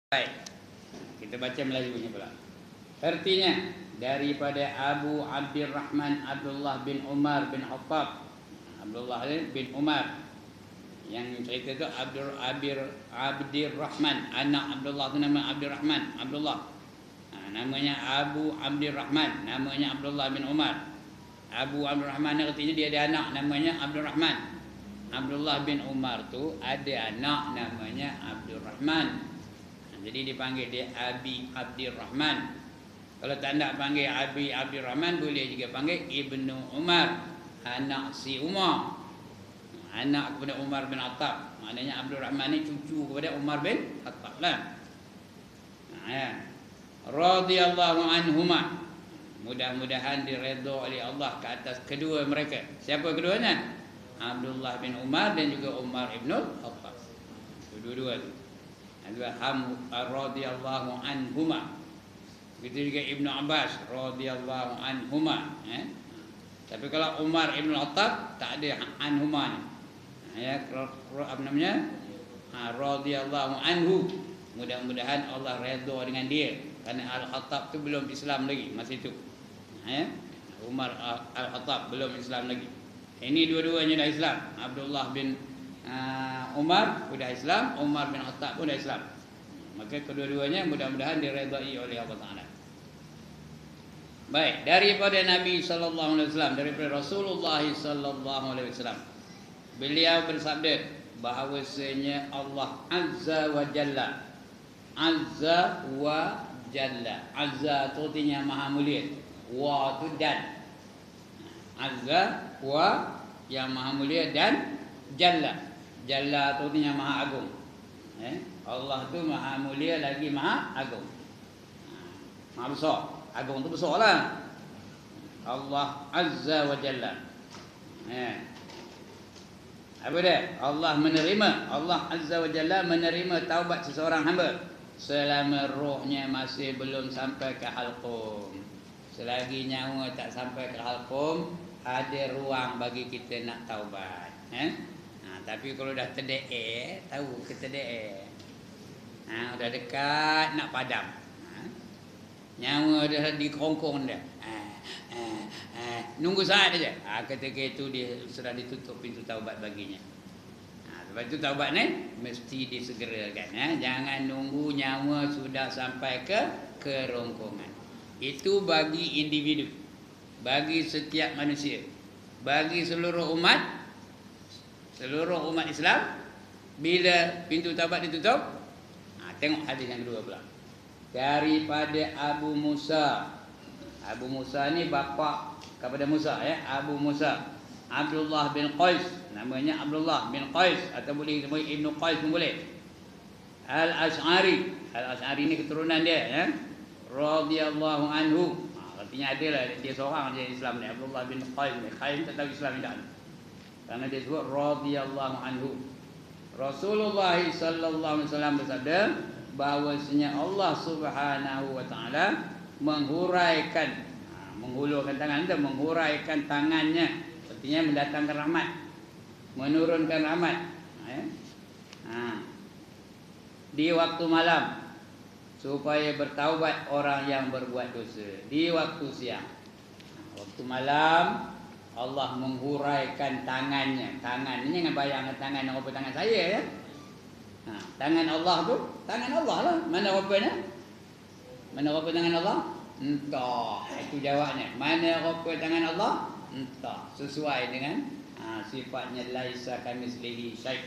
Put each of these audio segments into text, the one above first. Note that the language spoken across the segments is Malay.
Baik, kita baca Melayu pula. Artinya daripada Abu Abdurrahman Abdullah bin Umar bin Khattab. Abdullah bin Umar yang cerita itu Abdurrahman, anak Abdullah itu nama Abdurrahman, Abdullah. Namanya Abu Abdurrahman, namanya Abdullah bin Umar. Abu Abdurrahman artinya dia ada anak namanya Abdurrahman. Abdullah bin Umar tu ada anak namanya Abdurrahman. Jadi dipanggil dia Abi Abdurrahman. Kalau tak nak panggil Abi Abdurrahman, boleh juga panggil Ibnu Umar, anak si Umar, anak kepada Umar bin Khattab. Maknanya Abdurrahman ni cucu kepada Umar bin Khattab lah. Ya. Radhiyallahu anhuma. Mudah-mudahan diredha oleh Allah ke atas kedua mereka. Siapa keduanya? Abdullah bin Umar dan juga Umar ibn Khattab. Dua-dua tu. Radhiyallahu anhuma. Begitu juga Ibnu Abbas radhiyallahu anhuma, Tapi kalau Umar Ibn Khattab tak ada anhuma ni. Apa namanya? Radhiyallahu anhu. Mudah-mudahan Allah redha dengan dia, kerana Al-Khattab tu belum Islam lagi masa itu. Umar Al-Khattab belum Islam lagi. Ini dua-duanya dah Islam. Abdullah bin Umar sudah Islam, Umar bin Khattab pun dah Islam. Maka kedua-duanya mudah-mudahan diredai oleh Allah Taala. Baik, daripada Nabi sallallahu alaihi wasallam, daripada Rasulullah sallallahu alaihi wasallam. Beliau bersabda bahawasanya Allah Azza wa Jalla. Azza wa Jalla. Azza tu artinya maha mulia. Wa tu dan. Azza wa yang maha mulia dan Jalla. Jalla tu artinya maha agung. Allah tu maha mulia lagi maha agung. Maha besar. Agung tu besar lah. Allah Azza wa Jalla. Apa dia? Allah menerima. Allah Azza wa Jalla menerima taubat seseorang hamba selama rohnya masih belum sampai ke halqum. Selagi nyawa tak sampai ke halqum, ada ruang bagi kita nak taubat. Tapi kalau dah terdeek, tahu kita terdeek. Dah dekat nak padam. Nyawa dah di kerongkong dah. Nunggu saat aja. Ketika itu dia sudah ditutup pintu taubat baginya. Sebab itu taubat ni mesti disegerakan. Jangan nunggu nyawa sudah sampai ke kerongkongan. Itu bagi individu, bagi setiap manusia, bagi seluruh umat Islam. Bila pintu taubat ditutup, tengok hadis yang kedua pula. Daripada Abu Musa. Abu Musa ni bapa kepada Musa, Abu Musa Abdullah bin Qais, namanya Abdullah bin Qais, atau boleh disebut Ibnu Qais pun boleh. Al-Ash'ari. Al-Ash'ari ni keturunan dia, radhiyallahu anhu. Artinya adalah dia seorang dia Islam ni, Abdullah bin Qais ni. Qais tak tahu Islam tak. Karena dia sebut radhiyallahu anhu. Rasulullah sallallahu alaihi wasallam bersabda bahawasanya Allah Subhanahu wa taala menghuraikan, menghulurkan tangan itu, menghuraikan tangannya, artinya mendatangkan rahmat, menurunkan rahmat, di waktu malam supaya bertaubat orang yang berbuat dosa. Di waktu siang, waktu malam Allah menghuraikan tangannya. Tangan ini jangan bayangkan tangan apa tangan saya, tangan Allah tu, tangan Allah lah. Mana rupanya? Mana rupa tangan Allah? Entah. Itu jawabnya. Mana rupa tangan Allah? Entah. Sesuai dengan sifatnya laisa kamitslihi syai'.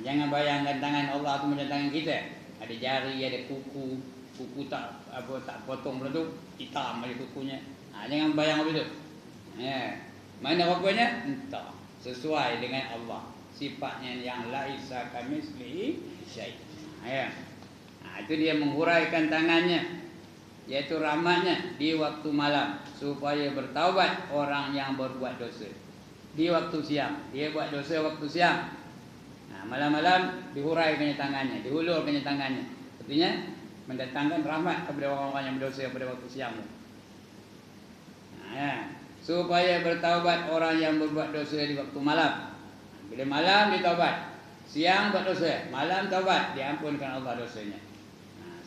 Jangan bayangkan tangan Allah tu macam tangan kita. Ada jari, ada kuku. Kuku tak potong pula tu, hitam ada kukunya. Jangan bayang begitu. Mana rupanya? Entah. Sesuai dengan Allah. Sifatnya yang laisa kamitslihi syai'. Itu dia menghuraikan tangannya, yaitu rahmatnya di waktu malam supaya bertaubat orang yang berbuat dosa. Di waktu siang, dia buat dosa waktu siang. Malam-malam dihuraikannya tangannya, dihulurkannya tangannya. Artinya mendatangkan rahmat kepada orang-orang yang berdosa pada waktu siang. Supaya bertaubat orang yang berbuat dosa di waktu malam. Bila malam ditaubat, siang buat dosa, malam taubat, diampunkan Allah dosanya.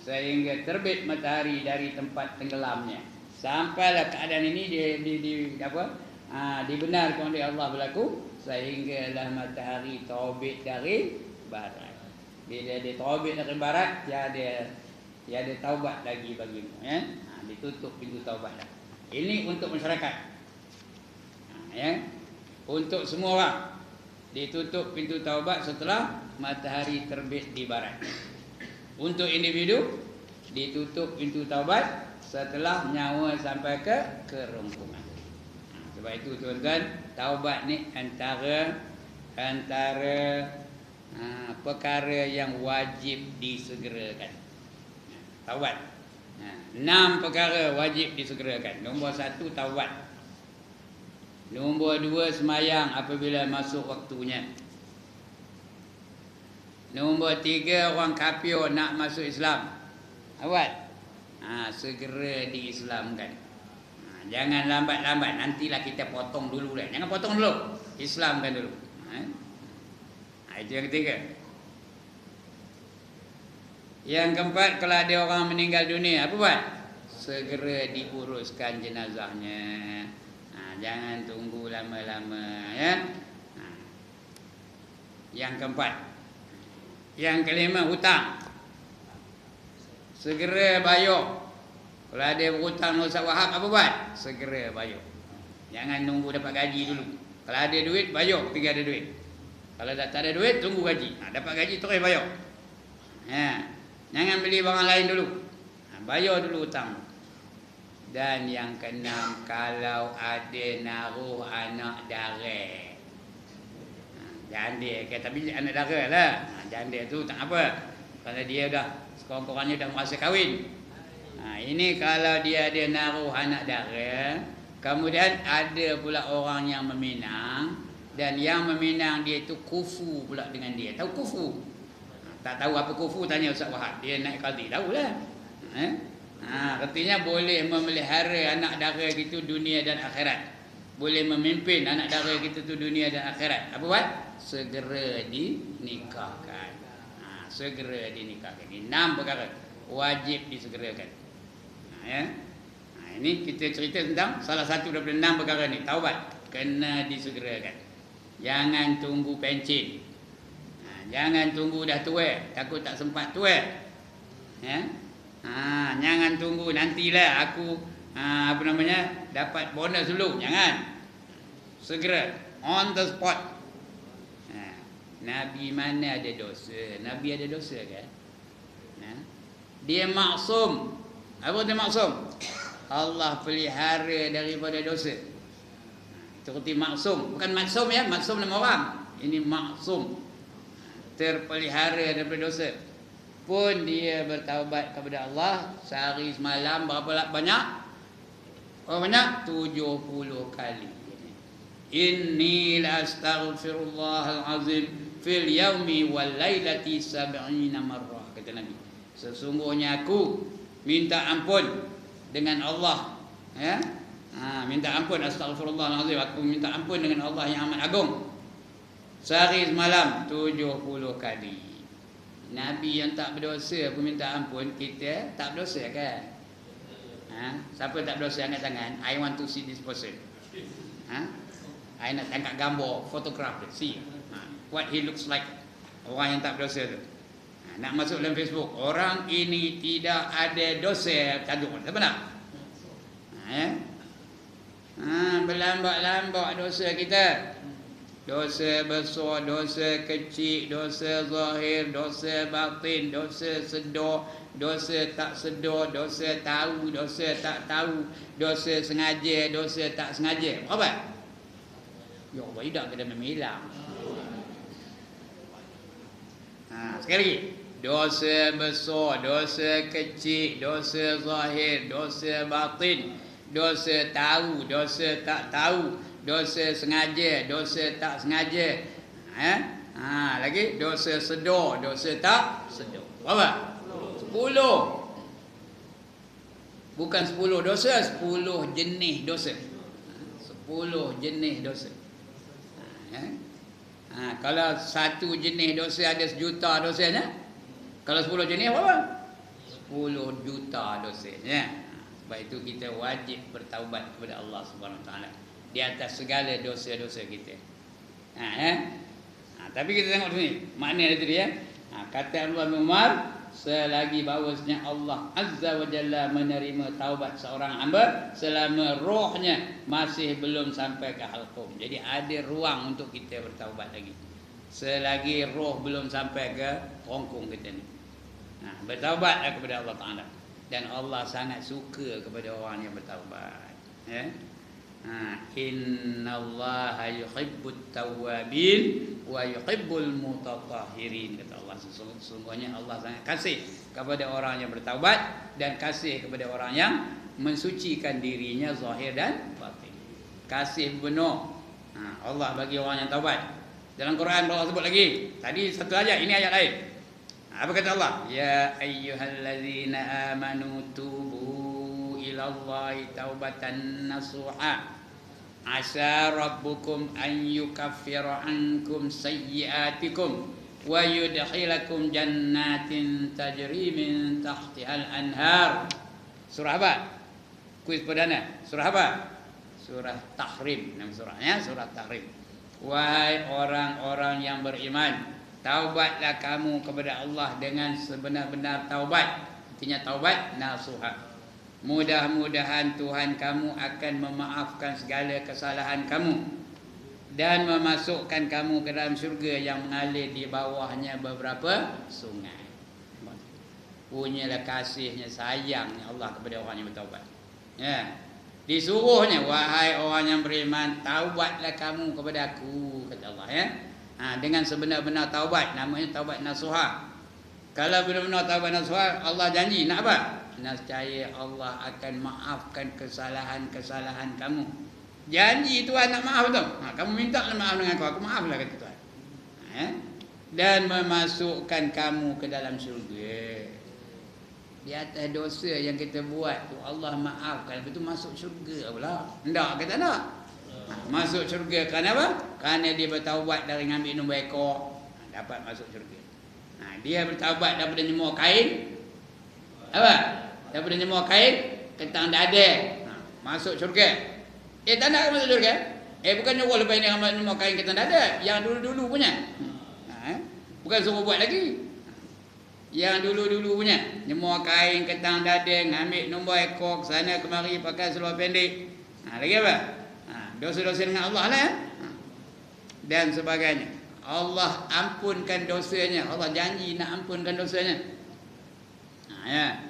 sehingga terbit matahari dari tempat tenggelamnya. Sampailah keadaan ini dibenarkan oleh Allah berlaku, sehinggalah matahari terbit dari barat. Bila dia terbit dari barat, tiada taubat lagi bagimu, ya. Ditutup pintu taubat dah. Ini untuk masyarakat, ya. Untuk semua orang ditutup pintu taubat setelah matahari terbit di barat. Untuk individu ditutup pintu taubat setelah nyawa sampai ke kerongkongan. Sebab itu tuan-tuan, taubat ni antara perkara yang wajib disegerakan. Taubat. 6 perkara wajib disegerakan. Nombor 1 taubat. Nombor 2 semayang apabila masuk waktunya. Nombor 3 orang kafir nak masuk Islam. Awat. Segera diislamkan. Jangan lambat-lambat, nantilah kita potong dulu lah. Jangan potong dulu. Islamkan dulu. Itu yang ketiga. Yang keempat, kalau ada orang meninggal dunia, apa buat? Segera diuruskan jenazahnya. Jangan tunggu lama-lama, ya. Yang keempat. Yang kelima, hutang. Segera bayar. Kalau ada berhutang dengan Ustaz Wahab, apa buat? Segera bayar. Jangan tunggu dapat gaji dulu. Kalau ada duit, bayar pergi ada duit. Kalau tak ada duit, tunggu gaji. Dapat gaji, terus bayar. Jangan beli barang lain dulu. Bayar dulu hutang. Dan yang keenam, kalau ada naruh anak dara. Janda, tapi anak dara lah. Janda tu tak apa. Kalau dia dah sekurang-kurangnya dah merasa kahwin. Ini kalau dia ada naruh anak dara, kemudian ada pula orang yang meminang, dan yang meminang dia itu kufu pula dengan dia. Tahu kufu? Tak tahu apa kufu, tanya Ustaz Wahab. Dia naik qadi, tahulah. Artinya boleh memelihara anak dara kita dunia dan akhirat. Boleh memimpin anak dara kita tu dunia dan akhirat. Apa buat? Segera dinikahkan. Segera dinikahkan. Ini 6 perkara wajib disegerakan. Ini kita cerita tentang salah satu daripada 6 perkara ni. Taubat kena disegerakan. Jangan tunggu pencen. Jangan tunggu dah tua, takut tak sempat tua. Jangan tunggu nantilah aku dapat bonus dulu. Jangan. Segera, on the spot. Nabi mana ada dosa? Nabi ada dosa kan? Dia maksum. Apa dia maksum? Allah pelihara daripada dosa. Seperti maksum. Bukan maksum ya, maksum nama orang. Ini maksum. Terpelihara daripada dosa. Pun dia bertaubat kepada Allah sehari semalam berapa banyak? Berapa banyak? 70 kali. Inni la astaghfirullahal azim fil yaumi wal lailati 70 marrah, kata Nabi. Sesungguhnya aku minta ampun dengan Allah, ya. Minta ampun, astaghfirullahal azim, aku minta ampun dengan Allah yang amat agung. Sehari semalam 70 kali. Nabi yang tak berdosa pun minta ampun, kita tak berdosa kan? Siapa tak berdosa angkat tangan. I want to see this person. I nak tangkap gambar, photograph dia, see what he looks like. Orang yang tak berdosa tu. Nak masuk dalam Facebook, orang ini tidak ada dosa, tajuk. Siapa nak? Berlambak-lambak dosa kita. Dosa besar, dosa kecil, dosa zahir, dosa batin, dosa sedar, dosa tak sedar, dosa tahu, dosa tak tahu, dosa sengaja, dosa tak sengaja. Apa? Ya Allah, tidak kena memilang. Sekali lagi. Dosa besar, dosa kecil, dosa zahir, dosa batin, dosa tahu, dosa tak tahu, dosa sengaja, dosa tak sengaja. Lagi dosa sedar, dosa tak sedar. Berapa? 10. Bukan 10 dosa, 10 jenis dosa. 10 jenis dosa. Kalau satu jenis dosa ada 1 juta dosanya. Kalau 10 jenis berapa? 10 juta dosanya. Sebab itu kita wajib bertaubat kepada Allah Subhanahu Wa Taala di atas segala dosa-dosa kita. Tapi kita tengok sini makna tadi ya. Kata Abdullah bin Umar, selagi bahawasanya Allah Azza wa Jalla menerima taubat seorang hamba selama rohnya masih belum sampai ke halqum. Jadi ada ruang untuk kita bertaubat lagi selagi roh belum sampai ke rongkong kita ni. Bertaubatlah kepada Allah Ta'ala. Dan Allah sangat suka kepada orang yang bertaubat. Innallaha yuhibbut tawwabin wa yuhibbul mutatahhirin, kata Allah. Sesungguhnya Allah sangat kasih kepada orang yang bertaubat dan kasih kepada orang yang mensucikan dirinya zahir dan batin. Kasih benar Allah bagi orang yang taubat. Dalam Quran Allah sebut lagi. Tadi satu ayat, ini ayat lain. Apa kata Allah? Ya ayyuhallazina amanu tubu ilallahi taubatan nasuha. Asa rabbukum an yukaffira ankum sayyiatikum wa yudkhilakum jannatin tajri min tahtihal anhar. Surah apa? Kuis perdana. Surah apa? Surah Tahrim. Nama surahnya surah Tahrim. Wahai orang-orang yang beriman, taubatlah kamu kepada Allah dengan sebenar-benar taubat. Artinya taubat nasuha. Mudah-mudahan Tuhan kamu akan memaafkan segala kesalahan kamu dan memasukkan kamu ke dalam syurga yang mengalir di bawahnya beberapa sungai. Punyalah kasihnya, sayangnya Allah kepada orang yang bertaubat. Ya. Disuruhnya, wahai orang yang beriman, taubatlah kamu kepada aku, kata Allah ya. Dengan sebenar-benar taubat, namanya taubat nasuha. Kalau benar-benar taubat nasuha, Allah janji nak apa? Nescaya Allah akan maafkan kesalahan-kesalahan kamu. Janji Tuhan nak maaf tu. Kamu minta maaf dengan aku maaflah, kata Tuhan. Dan memasukkan kamu ke dalam syurga. Di atas dosa yang kita buat tu Allah maafkan, lepas tu masuk syurga pula. Enggak, kata tak? Masuk syurga kerana apa? Kerana dia bertaubat dari ngambil nombor ekor, dapat masuk syurga. Dia bertaubat daripada nyemur kain, apa? Daripada nyemur kain kentang dada, masuk syurga. Tak nak masuk syurga? Bukan nyuruh lepas ni nyemur kain kentang dada, yang dulu-dulu punya. Bukan suruh buat lagi. Yang dulu-dulu punya, nyemur kain kentang dada, ngambil nombor ekor ke sana kemari pakai seluar pendek. Lagi apa? Dosa-dosa dengan Allah lah. Dan sebagainya. Allah ampunkan dosanya. Allah janji nak ampunkan dosanya. Ya.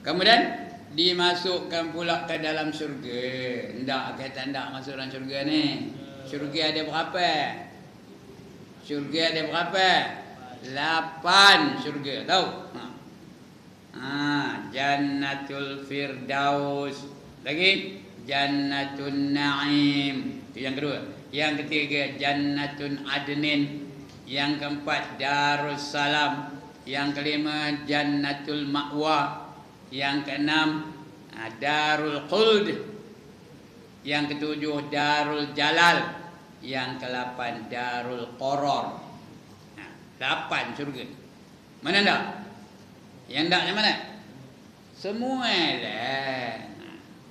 Kemudian dimasukkan pula ke dalam syurga. Enggak kata enggak masuk dalam syurga ni. Syurga ada berapa? Syurga ada berapa? 8 syurga, tahu? Jannatul Firdaus. Lagi Jannatun Naim. Itu yang kedua. Yang ketiga Jannatun Adnin. Yang keempat Darussalam. Yang kelima Jannatul Ma'wa. Yang keenam Darul Khuld. Yang ketujuh Darul Jalal. Yang ke-8 Darul Qarar. 8 syurga. Mana tak? Yang tak yang mana? Semua lah.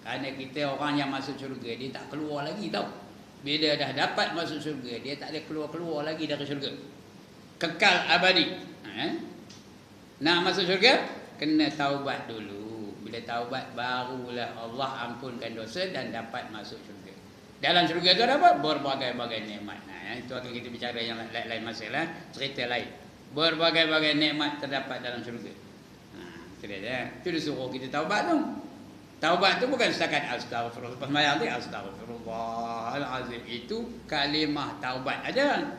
Kerana kita orang yang masuk syurga, dia tak keluar lagi tau. Bila dah dapat masuk syurga, dia tak ada keluar-keluar lagi dari syurga. Kekal abadi. Nak masuk syurga, kena taubat dulu. Bila taubat, barulah Allah ampunkan dosa dan dapat masuk syurga. Dalam syurga tu ada apa? Berbagai-bagai nikmat. Itu akan kita bicara yang lain masalah, cerita lain. Berbagai-bagai nikmat terdapat dalam syurga. Itu dia. Itu disuruh kita taubat tu. Taubat tu bukan setakat astagfirullah. Lepas mayang tu astagfirullahalazim. Itu kalimah taubat aja.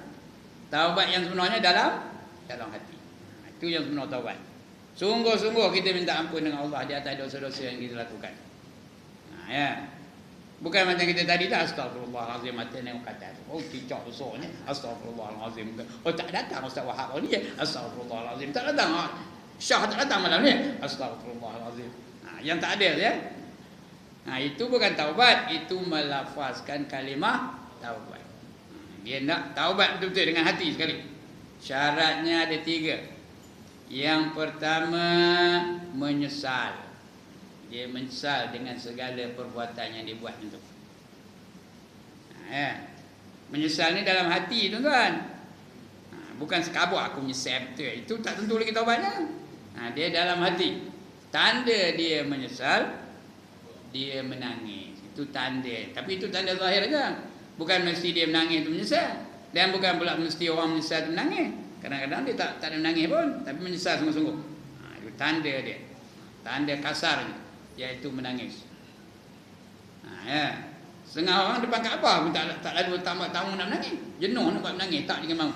Taubat yang sebenarnya dalam hati. Itu yang sebenar taubat. Sungguh-sungguh kita minta ampun dengan Allah di atas dosa-dosa yang kita lakukan. Ya. Bukan macam kita tadi tak astagfirullahalazim mata tengok kat atas. Oh cicak besarnya astagfirullahalazim. Oh tak datang Ustaz Wahab ni astagfirullahalazim. Tak datang. Syah tak datang malam ni. Astagfirullahalazim. Yang tak ada ya. Itu bukan taubat, itu melafazkan kalimah taubat. Dia nak taubat betul-betul dengan hati sekali. Syaratnya ada 3. Yang pertama, menyesal. Dia menyesal dengan segala perbuatan yang dia buat itu. Menyesal ni dalam hati, tuan-tuan. Bukan sekabut aku menyesal betul. Itu tak tentu lagi taubatnya. Dia dalam hati. Tanda dia menyesal, dia menangis. Itu tanda. Tapi itu tanda zahir saja. Bukan mesti dia menangis itu menyesal. Dan bukan pula mesti orang menyesal itu menangis. Kadang-kadang dia tak ada menangis pun, tapi menyesal sungguh-sungguh. Itu tanda dia. Tanda kasarnya, iaitu menangis. Setengah orang depan Kaabah pun tak lalu tamu nak menangis. Jenuh nak buat menangis, tak dengan mahu.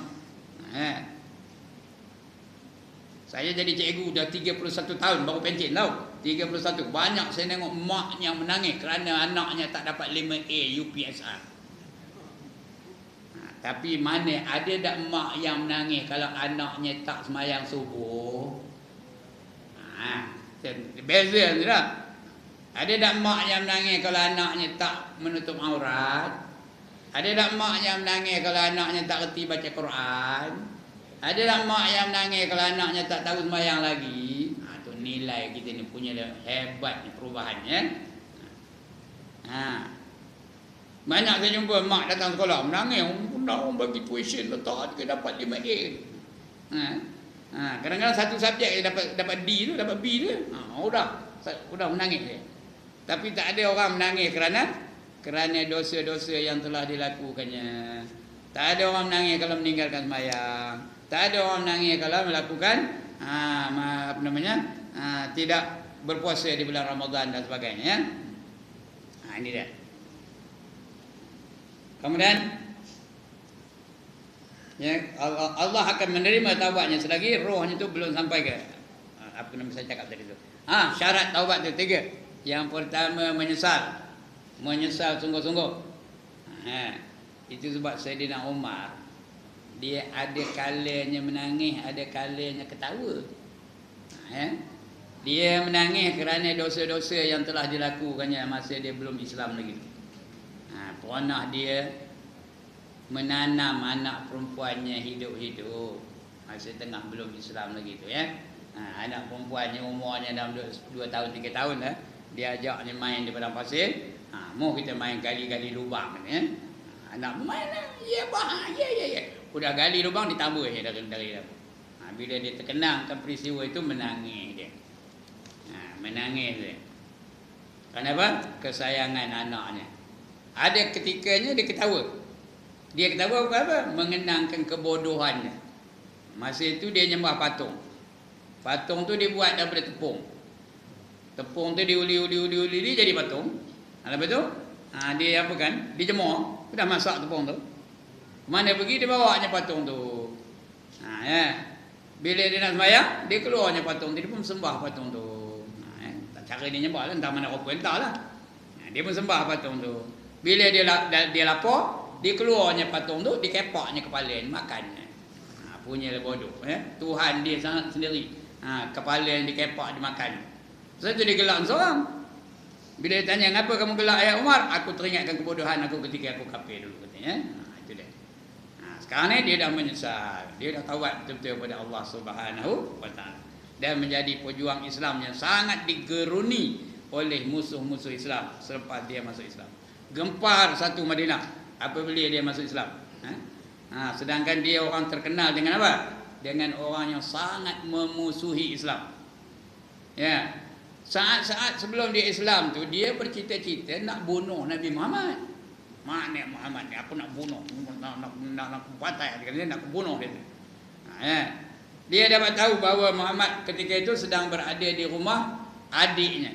Saya jadi cikgu dah 31 tahun, baru pencen tahu. 31. Banyak saya tengok mak yang menangis kerana anaknya tak dapat 5A UPSR. Tapi mana ada tak mak yang menangis kalau anaknya tak semayang subuh? Beza tak? Ada tak mak yang menangis kalau anaknya tak menutup aurat? Ada tak mak yang menangis kalau anaknya tak reti baca Quran? Ada tak mak yang menangis kalau anaknya tak tahu semayang lagi? Tu nilai kita ni punya hebat ni perubahannya. Banyak saya jumpa mak datang sekolah menangis, orang bagi tuition letak dia dapat 5A. Kadang-kadang satu subjek dia dapat D tu, dapat B tu. Udah menangis dia. Tapi tak ada orang menangis kerana dosa-dosa yang telah dilakukannya. Tak ada orang menangis kalau meninggalkan sembahyang. Tak ada orang menangis kalau melakukan tidak berpuasa di bulan Ramadan dan sebagainya. Ini dia. Kemudian Allah akan menerima taubatnya selagi rohnya tu belum sampai ke apa nama saya cakap tadi tu. Syarat taubat tu 3. Yang pertama menyesal. Menyesal sungguh-sungguh. Itu sebab Saidina Umar, dia ada kalanya menangis, ada kalanya ketawa. Dia menangis kerana dosa-dosa yang telah dilakukannya masa dia belum Islam lagi. Pernah dia menanam anak perempuannya hidup-hidup masa tengah belum Islam lagi tu anak perempuannya umurnya dalam 2 tahun 3 tahun dah. Dia ajaknya main di padang pasir. Mau kita main gali-gali lubang anak main lah. Ya. Udah gali lubang ditambah dari bila dia terkenangkan peristiwa itu menangis dia. Menangis dia. Kenapa? Kesayangan anaknya. Ada ketikanya dia ketawa. Dia ketawa apa? Mengenangkan kebodohannya. Masa itu dia nyembah patung. Patung tu dia buat daripada tepung. Tepung tu diuli jadi patung. Lepas tu dia apa kan? Dia jemur. Dah masak tepung tu. Mana pergi dia bawanya patung tu. Bila dia nak sembahyang, dia keluarnya patung tu. Dia pun sembah patung tu. Cara dia nyembah lah, entah mana rupa entahlah. Dia pun sembah patung tu. Bila dia lapar, dia keluarnya patung tu, dia kepaknya kepala dia makannya. Punya lah bodoh. Tuhan dia sangat sendiri. Kepala yang dikepak dia makan. Sebab tu dia gelak seorang. Bila dia tanya, "Kenapa kamu gelak ya Umar?" "Aku teringatkan kebodohan aku ketika aku kafir dulu," katanya. Itu dia. Sekarang ni dia dah menyesal. Dia dah taubat betul-betul kepada Allah Subhanahu wa taala. Dan menjadi pejuang Islam yang sangat digeruni oleh musuh-musuh Islam selepas dia masuk Islam. Gempar satu Madinah apabila dia masuk Islam. Sedangkan dia orang terkenal dengan apa? Dengan orang yang sangat memusuhi Islam. Saat-saat sebelum dia Islam tu, dia bercita-cita nak bunuh Nabi Muhammad. Mana Muhammad ni? Aku nak bunuh, nak patai dia, nak bunuh dia. Dia dapat tahu bahawa Muhammad ketika itu sedang berada di rumah adiknya.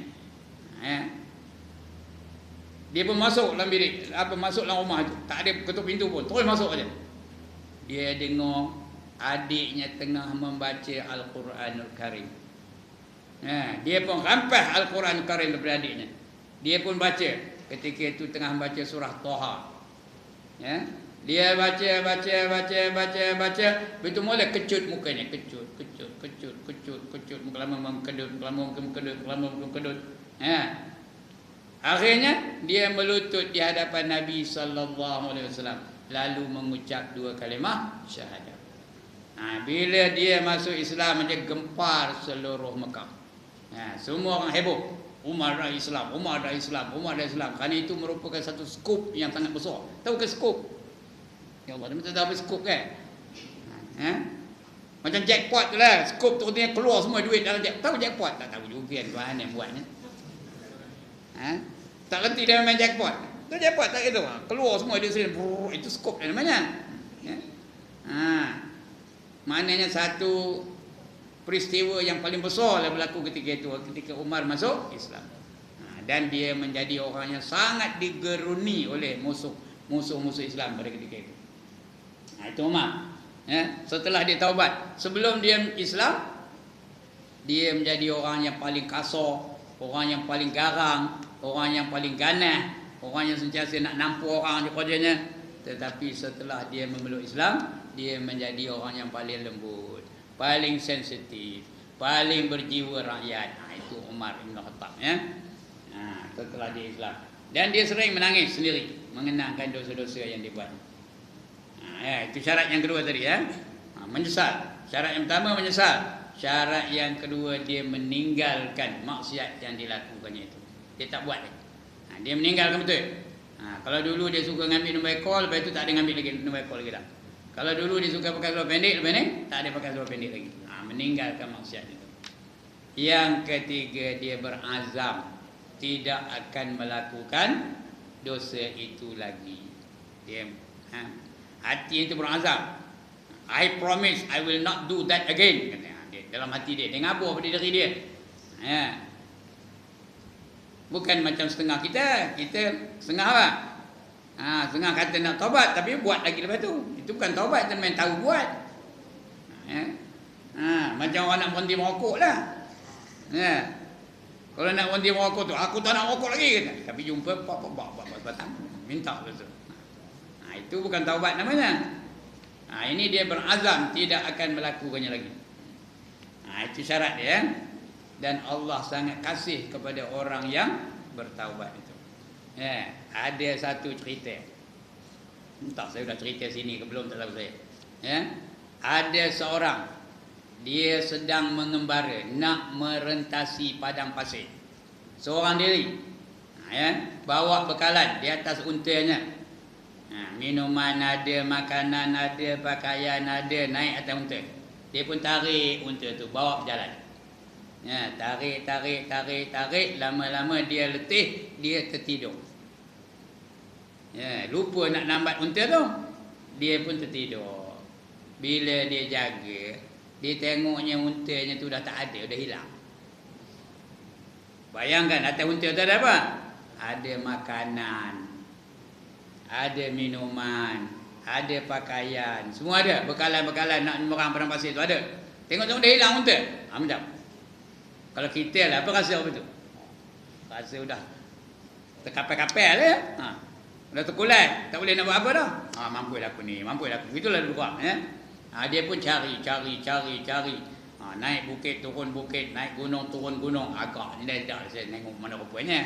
Dia pun masuk dalam bilik, masuk dalam rumah itu. Tak ada ketuk pintu pun, terus masuk aja. Dia dengar adiknya tengah membaca Al-Quranul Karim. Dia pun rampas Al-Quranul Karim daripada adiknya. Dia pun baca. Ketika itu tengah membaca surah Toha. Dia baca. Begitu mula kecut mukanya, kecut. Muka lama kedut. Akhirnya dia melutut di hadapan Nabi sallallahu alaihi wasallam, lalu mengucap 2 kalimah syahadat. Bila dia masuk Islam, dia gempar seluruh Mekah. Semua orang heboh. Umar dah Islam, Umar dah Islam, Umar dah Islam. Kerana itu merupakan satu skop yang sangat besar. Tahu ke skop? Ya Allah, dia tahu apa skop kan? Macam jackpot tu lah. Skop tu dia keluar semua duit dalam jackpot. Tahu jackpot? Tak tahu juga Tuhan yang buatnya. Tak reti dia main jackpot. Tu jackpot tak gitu. Keluar semua dia sini. Itu skop dia namanya. Maknanya satu peristiwa yang paling besar yang berlaku ketika itu, ketika Umar masuk Islam. Dan dia menjadi orang yang sangat digeruni oleh musuh-musuh Islam pada ketika itu. Itu Umar. Setelah dia taubat, sebelum dia Islam, dia menjadi orang yang paling kasar, orang yang paling garang, orang yang paling ganas, orang yang sentiasa nak nampu orang je kerjanya. Tetapi setelah dia memeluk Islam, dia menjadi orang yang paling lembut, paling sensitif, paling berjiwa rakyat. Itu Umar bin Khattab setelah dia Islam. Dan dia sering menangis sendiri mengenangkan dosa-dosa yang dia buat. Itu syarat yang kedua tadi menyesal. Syarat yang pertama menyesal. Syarat yang kedua dia meninggalkan maksiat yang dilakukannya itu. Dia tak buat lagi. Dia meninggalkan betul. Kalau dulu dia suka ngambil nombor ekor, lepas itu tak ada ngambil lagi nombor ekor lagi dah. Kalau dulu dia suka pakai seluar pendek, lepas ni tak ada pakai seluar pendek lagi. Meninggalkan maksiat itu. Yang ketiga, dia berazam tidak akan melakukan dosa itu lagi. Dia hati itu berazam. I promise I will not do that again. Dia, dalam hati dia ngabur pada diri dia. Bukan macam setengah kita setengah apa? Setengah kata nak taubat tapi buat lagi lepas tu. Itu bukan taubat, itu main tahu buat. Macam orang nak berhenti merokok lah. Kalau nak berhenti merokok tu, aku tak nak merokok lagi kata. Tapi jumpa batang minta betul. Itu bukan taubat namanya. Ini dia berazam tidak akan melakukannya lagi. Itu syarat dia. Dan Allah sangat kasih kepada orang yang bertaubat itu. Ada satu cerita. Entah saya sudah cerita sini ke belum, tak tahu saya. Ada seorang, dia sedang mengembara nak merentasi padang pasir. Seorang diri. Bawa bekalan di atas untanya. Minuman ada, makanan ada, pakaian ada, naik atas unta. Dia pun tarik unta tu, bawa berjalan. Tarik. Lama-lama dia letih, dia tertidur. Lupa nak lambat unta tu. Dia pun tertidur. Bila dia jaga, dia tengoknya untanya tu dah tak ada, dah hilang. Bayangkan atas unta tu ada apa? Ada makanan, ada minuman, ada pakaian, semua ada. Bekalan-bekalan nak merang padang pasir tu ada. Tengok-tengok dah hilang unta. Macam kalau kita lah, apa rasa apa tu? Rasa udah terkapal-kapal lah. Udah terkulat, tak boleh nak buat apa dah. Mampu lah aku ni, mampu lah aku. Itulah dulu dia pun cari. Naik bukit, turun bukit, naik gunung, turun gunung. Agak ni dah saya tengok mana rupanya.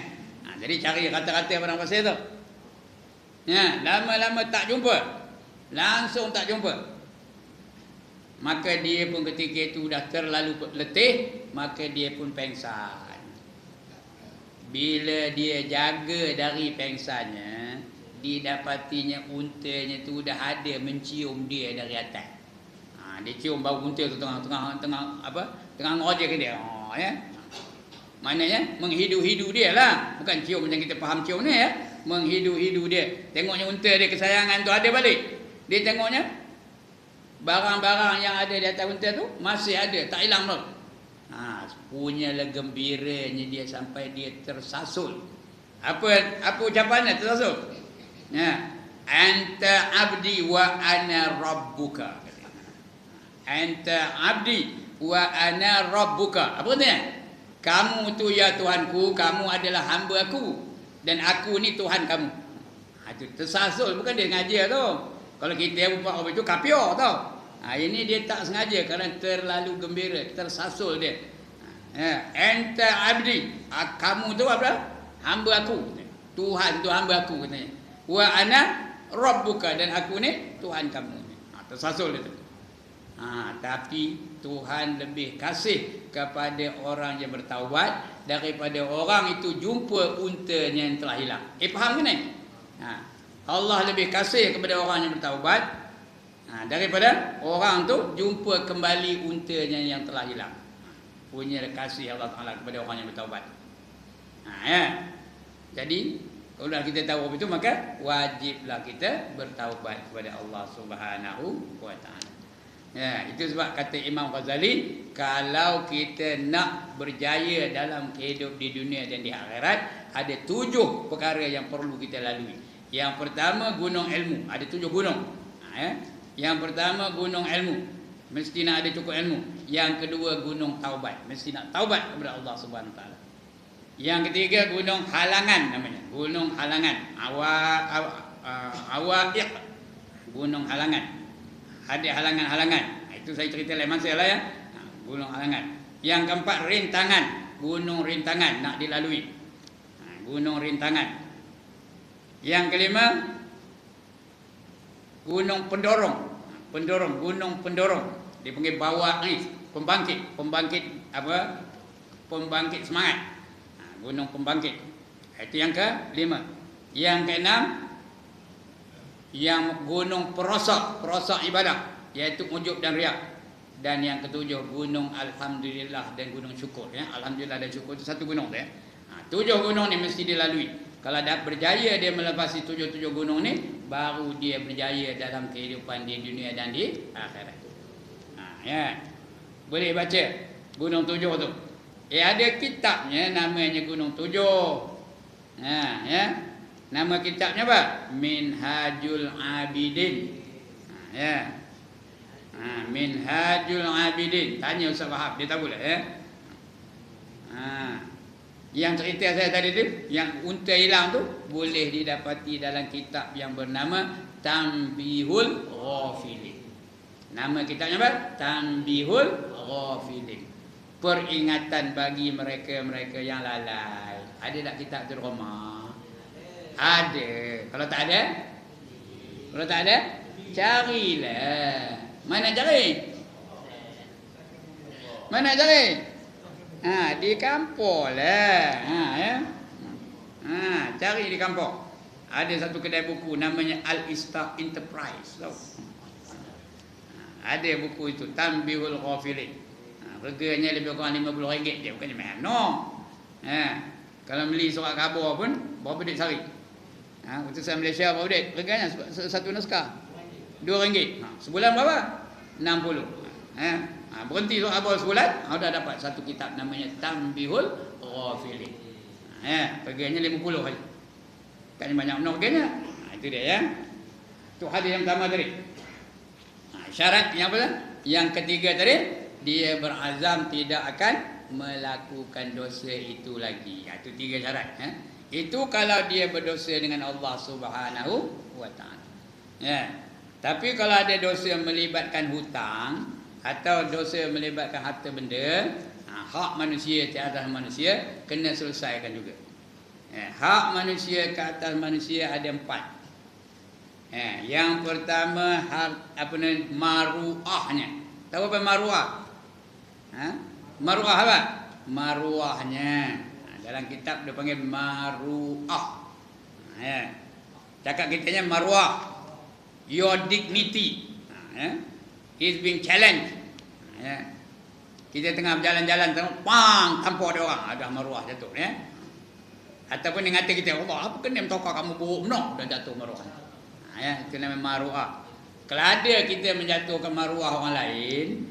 Jadi cari rata-rata padang pasir tu. Lama-lama tak jumpa. Langsung tak jumpa. Maka dia pun ketika itu dah terlalu letih, maka dia pun pengsan. Bila dia jaga dari pengsannya, didapatinya untanya tu dah ada mencium dia dari atas. Dia cium bau unta tu tengah ngojek dia. Maknanya menghidu-hidu dia lah. Bukan cium macam kita faham cium ni menghidu-hidu dia. Tengoknya unta dia kesayangan tu ada balik. Dia tengoknya barang-barang yang ada di atas unta tu masih ada, tak hilang pun. Punyalah gembiranya dia sampai dia tersasul. Apa ucapannya tersasul? Anta abdi wa ana rabbuka. Anta abdi wa ana rabbuka. Apa artinya? Kamu tu ya Tuhanku, kamu adalah hamba aku dan aku ni Tuhan kamu. Itu tersasul, bukan dia ngaji tu. Kalau kita buat apa itu kapior tau. Ini dia tak sengaja kerana terlalu gembira, tersasul dia. Anta abdi, kamu tu apa? Hamba aku. Tuhan tu hamba aku katanya. Wa ana rabbuka, dan aku ni Tuhan kamu. Tersasul dia tu. Tapi Tuhan lebih kasih kepada orang yang bertaubat daripada orang itu jumpa untanya yang telah hilang. Faham ke ni? Allah lebih kasih kepada orang yang bertaubat daripada orang tu jumpa kembali untanya yang telah hilang. Punya kasih Allah Ta'ala kepada orang yang bertaubat. Jadi kalau kita tahu itu, maka wajiblah kita bertaubat kepada Allah Subhanahu wa Ta'ala. Itu sebab kata Imam Ghazali, kalau kita nak berjaya dalam hidup di dunia dan di akhirat, ada 7 perkara yang perlu kita lalui. Yang pertama, gunung ilmu. Ada 7 gunung. Yang pertama, gunung ilmu. Mesti nak ada cukup ilmu. Yang kedua, gunung taubat. Mesti nak taubat kepada Allah Subhanahu wa Ta'ala. Yang ketiga, gunung halangan namanya. Gunung halangan. Awaiq. Gunung halangan. Ada halangan-halangan. Itu saya cerita lain masa lah ya. Gunung halangan. Yang keempat, rintangan. Gunung rintangan nak dilalui. Gunung rintangan. Yang kelima, gunung pendorong. Gunung pendorong. Dia panggil bawah ni, pembangkit. Pembangkit apa? Pembangkit semangat. Gunung pembangkit. Itu yang kelima. Yang keenam, yang gunung perosok ibadah, iaitu ujub dan riak. Dan yang ketujuh, gunung alhamdulillah dan gunung syukur ya. Alhamdulillah dan syukur itu satu gunung ya. 7 gunung ni mesti dilalui. Kalau dah berjaya dia melepasi 7 gunung ni, baru dia berjaya dalam kehidupan di dunia dan di akhirat. Ya. Boleh baca gunung 7 tu. Ada kitabnya namanya Gunung 7. Ya. Nama kitabnya apa? Minhajul Abidin. Minhajul Abidin. Tanya Ustaz Wahab, dia tahu lah ya. Yang cerita saya tadi tu, yang unta hilang tu, boleh didapati dalam kitab yang bernama Tanbihul Ghafilin. Nama kitabnya apa? Tanbihul Ghafilin. Peringatan bagi mereka-mereka yang lalai. Ada tak kitab tu di rumah? Ada. Kalau tak ada, carilah. Mana cari? Di kampung lah. Cari di kampung. Ada satu kedai buku namanya Al-Istaq Enterprise. Ada buku itu, Tanbihul Ghafilin. Harganya lebih kurang RM50 je, bukannya mahal. No. Kalau beli surat khabar pun berapa duit sehari? Utusan Malaysia berapa duit? Harganya satu naskah RM2. Sebulan berapa? 60. Berhenti surat khabar sebulan, dah dapat satu kitab namanya Tanbihul Ghafilin. Harganya RM50 saja. Kan banyak benar harganya. Itu dia ya. Itu hadis yang pertama tadi. Syarat yang apa? Yang ketiga tadi, dia berazam tidak akan melakukan dosa itu lagi. Itu 3 syarat. Itu kalau dia berdosa dengan Allah Subhanahu wa Ta'ala. Tapi kalau ada dosa melibatkan hutang atau dosa melibatkan harta benda, hak manusia ke atas manusia kena selesaikan juga. Hak manusia ke atas manusia ada 4. Yang pertama, maruahnya. Tahu apa maruah? Maruah apa? Maruahnya. Dalam kitab dia panggil maruah. Cakap kitanya maruah. Your dignity is being challenged. Kita tengah berjalan-jalan, tampuk ada orang, ada maruah jatuh. Ataupun dia kata kita, Allah, apa kena mentokar kamu buruk benar, dah jatuh maruah. Itu namanya maruah. Kalau ada kita menjatuhkan maruah orang lain,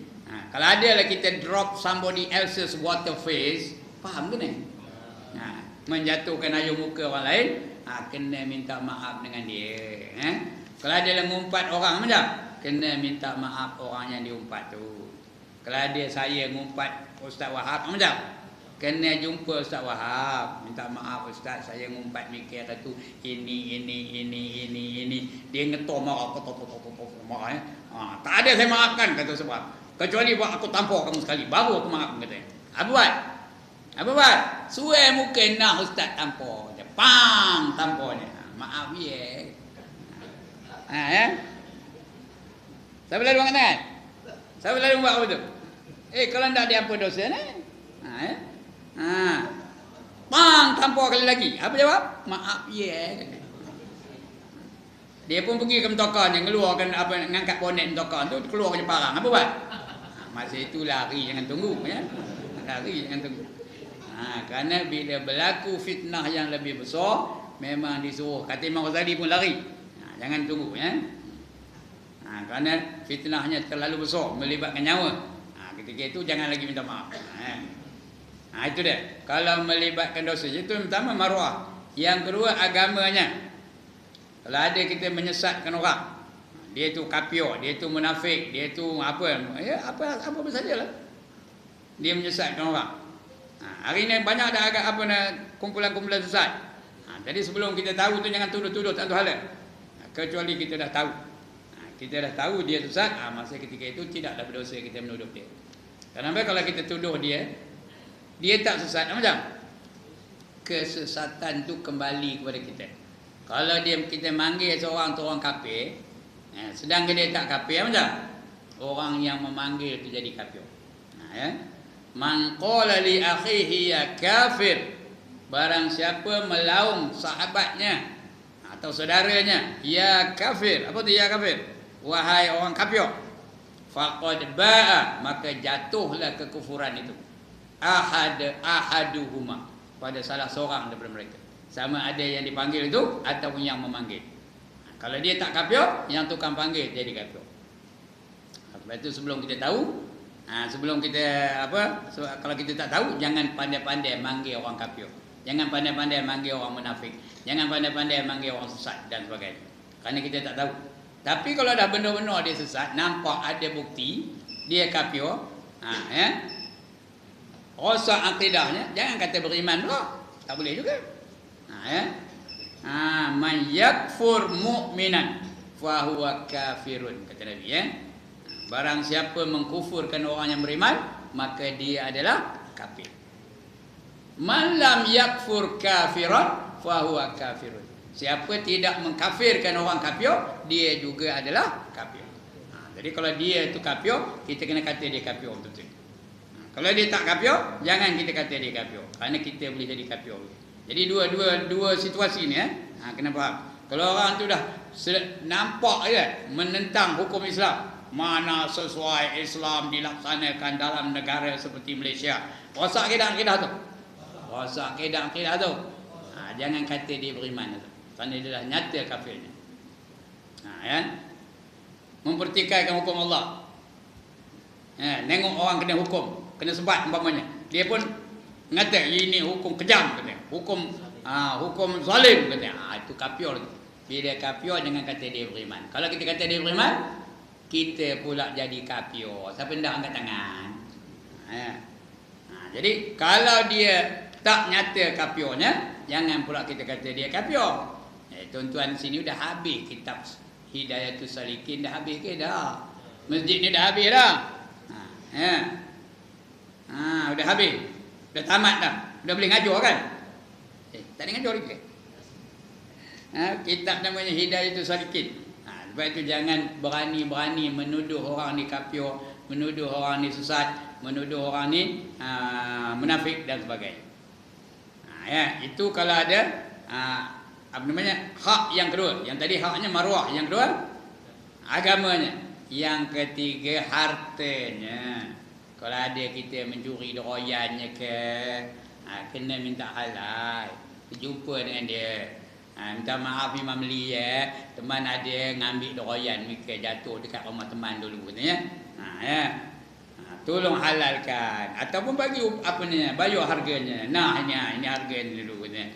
kalau ada lah kita drop somebody else's water face, faham ke ni? Menjatuhkan air muka orang lain, kena minta maaf dengan dia. Kalau ada lah ngumpat orang macam, kena minta maaf orang yang diumpat tu. Kalau ada saya ngumpat Ustaz Wahab macam, kena jumpa Ustaz Wahab, minta maaf Ustaz, saya ngumpat mikir tu ini. Dia ngetor marah, marah. Tak ada saya maafkan kata sebab. Kecuali buat aku tampar kamu sekali, baru aku maafkan katanya. Apa buat? Suai muka nak Ustaz tampar. Pang tamparnya. Maaf ya. Siapa lalu kanan? Siapa lalu buat apa tu? Kalau tak diampun dosa ni. Bang, tampar kali lagi. Apa jawab? Maaf Dia pun pergi ke mentokan, keluarkan apa, ngangkat bonet mentokan tu, keluar je parang. Apa buat? Masa itu lari, jangan tunggu ya. Lari, jangan tunggu. Kerana bila berlaku fitnah yang lebih besar, memang disuruh. Kata Imam Ghazali pun lari. Jangan tunggu ya. Kerana fitnahnya terlalu besar, melibatkan nyawa. Ketika itu jangan lagi minta maaf. Itu dia. Kalau melibatkan dosa, itu pertama maruah. Yang kedua agamanya. Kalau ada kita menyesatkan orang, dia tu kafir, dia tu munafik, dia tu apa sajalah. Dia menyesatkan orang. Hari ni banyak dah agak kumpulan-kumpulan sesat. Jadi sebelum kita tahu tu jangan tuduh-tuduh tak tahu hal. Kecuali kita dah tahu. Kita dah tahu dia sesat, masa ketika itu tidaklah berdosa kita menuduh dia. Kenapa kalau kita tuduh dia tak sesat macam? Kesesatan tu kembali kepada kita. Kalau kita manggil seorang tu orang kafir, sedangkan dia tak kafir macam? Orang yang memanggil tu jadi kafir. Man qala li akhihi ya kafir, barang siapa melaung sahabatnya atau saudaranya ya kafir. Apa tu ya kafir? Wahai orang kafir. Faqad ba'a, maka jatuhlah kekufuran itu. Ahaduhuma, pada salah seorang daripada mereka. Sama ada yang dipanggil itu ataupun yang memanggil. Kalau dia tak kafir, yang tukang panggil jadi kafir. Sebab itu sebelum kita tahu, sebelum kita kalau kita tak tahu, jangan pandai-pandai manggil orang kafir. Jangan pandai-pandai manggil orang munafik. Jangan pandai-pandai manggil orang sesat dan sebagainya. Kerana kita tak tahu. Tapi kalau dah benar-benar dia sesat, nampak ada bukti dia kafir, rosak akidahnya, jangan kata beriman pula. Tak boleh juga. Man yakfur mu'minan fahuwa kafirun, kata Nabi barang siapa mengkufurkan orang yang beriman, maka dia adalah kafir. Man lam yakfur kafiran fahuwa kafirun, siapa tidak mengkafirkan orang kafir, dia juga adalah kafir. Jadi kalau dia itu kafir, kita kena kata dia kafir betul. Kalau dia tak kafir, jangan kita kata dia kafir, kerana kita boleh jadi kafir. Jadi dua situasi ni kena faham. Kalau orang tu dah nampak menentang hukum Islam, mana sesuai Islam dilaksanakan dalam negara seperti Malaysia, rosak akidah tu. Rosak akidah tu. Jangan kata dia beriman tu, kerana dia dah nyata kafirnya. Mempertikaikan hukum Allah. Nengok orang kena hukum, kena sebat umpamanya, dia pun ngata ini hukum kejam katanya, hukum zalim katanya. Itu kafir. Bila kafir jangan kata dia beriman. Kalau kita kata dia beriman, kita pula jadi kafir. Siapa hendak angkat tangan? Jadi kalau dia tak nyata kafirnya, jangan pula kita kata dia kafir. Tuan-tuan sini dah habis kitab Hidayatus Salikin, dah habis ke dah? Masjid ni dah habis dah. Udah habis. Dah tamat dah. Dah boleh ngajar kan? Tak ada ngajar lagi. Kitab namanya Hidayatus Salikin. Sebab itu jangan berani-berani menuduh orang ni kafir, menuduh orang ni sesat, menuduh orang ni munafik dan sebagainya. Itu kalau ada hak yang kedua. Yang tadi haknya maruah, yang kedua agamanya, yang ketiga hartanya. Kalau ada kita mencuri deroyannya ke, kena minta halal, jumpa dengan dia, minta maaf Imam Li teman ada ngambil deroyan mereka jatuh dekat rumah teman dulu katanya. Tolong halalkan ataupun bagi bayar harganya. Ini harganya dulu katanya.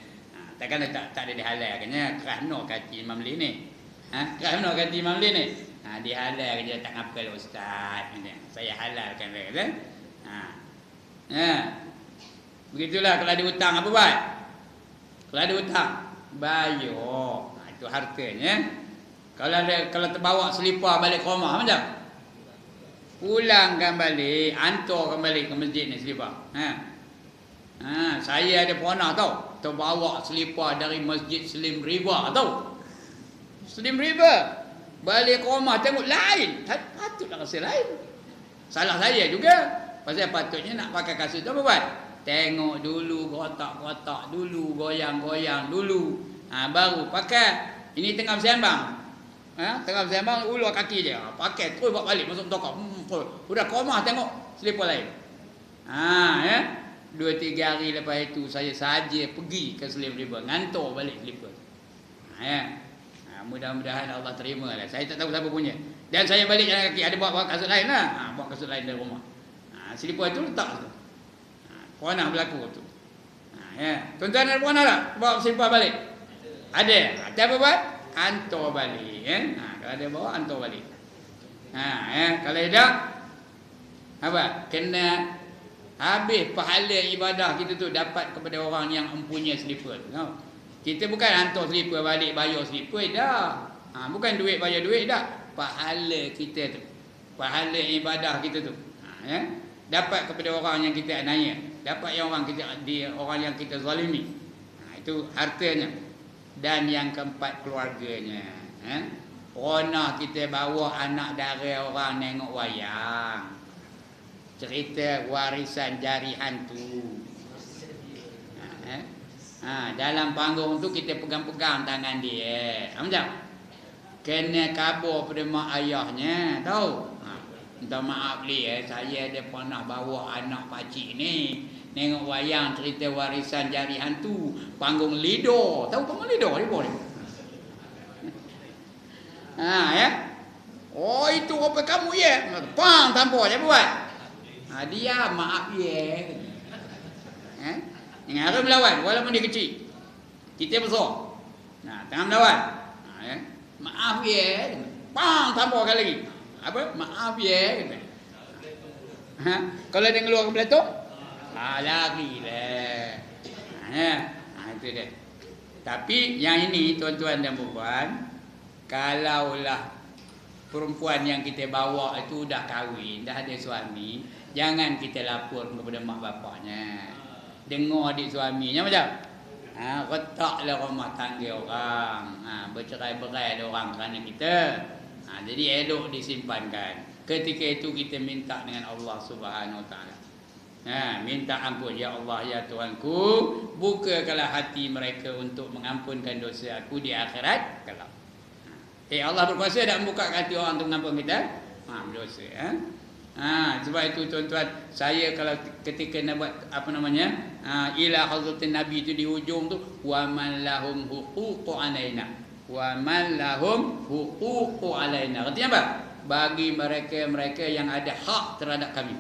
Takkan tak ada dihalalkannya, kerana kata Imam Li ni. Kerana kata Imam Li ni. Dihalal je, tak ngapa lah ustaz. Saya halalkan dia kata. Begitulah kalau ada hutang apa buat? Kalau ada hutang, bayar. Itu hartanya. Kalau terbawa selipar balik ke rumah macam? Pulangkan balik, hantarkan balik ke masjid ni selipar. Saya ada pernah tau terbawa selipar dari Masjid Slim River tau. Slim River. Balik ke rumah tengok lain. Patutlah rasa lain. Salah saya juga. Pasal patutnya nak pakai kasut tu apa buat? Tengok dulu, kotak-kotak dulu, goyang-goyang dulu. Baru pakai. Ini tengah bersembang. Tengah bersembang, ulur kaki dia. Pakai terus buat balik masuk tokak. Udah komah tengok selipar lain. 2-3 hari lepas itu saya saja pergi ke selipar, ngantor balik selipar. Mudah-mudahan Allah terima lah. Saya tak tahu siapa punya. Dan saya balik jalan kaki, ada bawa kasut lain lah. Bawa kasut lain dari rumah. Selipar itu letak tu. Peranah berlaku tu. Tuan-tuan ada peranah tak? Bawa selipar balik? Ada. Apa buat? Hantar balik. Kalau ada bawa, hantar balik. Kalau tidak, apa? Kena habis pahala ibadah kita tu dapat kepada orang yang mempunyai selipar. Kita bukan hantar selipar balik, bayar selipar dah. Bukan duit bayar duit dah. Pahala kita tu. Pahala ibadah kita tu. Dapat kepada orang yang kita aniaya. Dapat yang orang yang kita zalimi. Itu hartanya. Dan yang keempat keluarganya. Pernah kita bawa anak dara orang tengok wayang. Cerita warisan jari hantu. Dalam panggung tu kita pegang-pegang tangan dia. Macam? Kena khabar pada mak ayahnya. Tahu? Minta maaf saya ada pernah bawa anak pakcik ni tengok wayang cerita warisan jari hantu. Panggung Lido. Tahu panggung Lido? Oh itu apa kamu ya? Pang tampar dia buat. Dia maaf ya. Yang harus melawan walaupun dia kecil. Kita besar. Tengah melawan. Maaf ya. Pang tampar kali lagi. Apa? Maaf ya. Kalau dia keluar ke belatung, larilah. Itu dia. Tapi yang ini tuan-tuan dan puan, kalaulah perempuan yang kita bawa itu dah kahwin, dah ada suami, jangan kita lapor kepada mak bapaknya. Dengar adik suaminya macam retaklah rumah tangga orang. Bercerai-berai ada orang kerana kita. Jadi elok disimpankan. Ketika itu kita minta dengan Allah Subhanahu Wa Taala. Minta ampun, ya Allah ya Tuhanku, bukakanlah hati mereka untuk mengampunkan dosa aku di akhirat kelak. Allah berkuasa tak membuka hati orang untuk mengampun kita dosa. Sebab itu tuan-tuan, saya kalau ketika nak buat ila hadratin Nabi itu di hujung tu, wa man lahum huququ alaina. Wa man lahum huququ alaina. Artinya apa? Bagi mereka-mereka yang ada hak terhadap kami.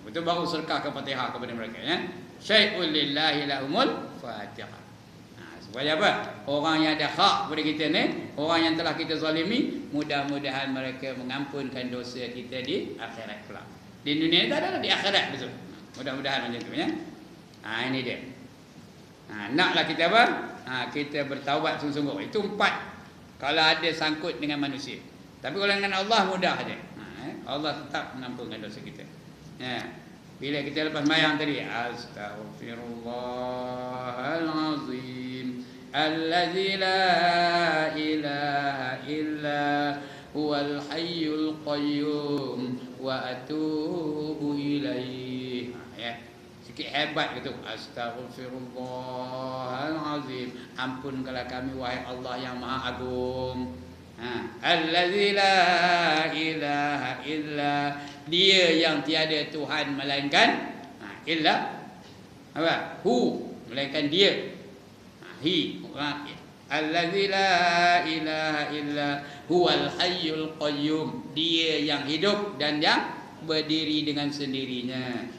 Betul, baru serkahkan Fatihah kepada mereka ya. Syai'ul lillahi lahumul Fatihah. Supaya apa? Orang yang ada hak kepada kita ni, orang yang telah kita zalimi, mudah-mudahan mereka mengampunkan dosa kita di akhirat kelak. Di dunia tak ada, di akhirat betul. Mudah-mudahan macam tu ya. Ini dia. Naklah kita apa? Kita bertaubat sungguh-sungguh. Itu 4 kalau ada sangkut dengan manusia. Tapi kalau dengan Allah mudah saja. Allah tetap mengampunkan dosa kita. Bila kita lepas mayang tadi, astaghfirullahalazim allazi la ilaha illa huwal hayyul qayyum wa atubu ilaih. Sikit hebat gitu. Astaghfirullahalazim, ampunkanlah kami wahai Allah yang Maha Agung. Allazi la ilaha illa, dia yang tiada Tuhan melainkan illa apa? Hu, melainkan dia. Hi. Allazi la ilaha illa huwal hayyul qayyum, dia yang hidup dan yang berdiri dengan sendirinya.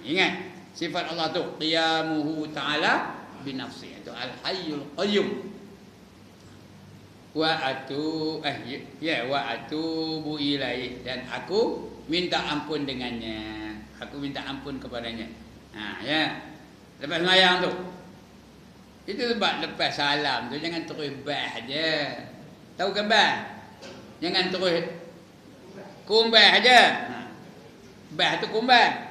Ingat sifat Allah tu, qiyamuhu ta'ala binafsi, itu al hayyul qayyum. Wa atubu ilaih, dan aku minta ampun dengannya. Aku minta ampun kepadanya. Lepas mayang tu. Itu sebab lepas salam tu jangan terus bah aja. Tahu ke bah? Jangan terus kumbah aja. Bah tu kumbah.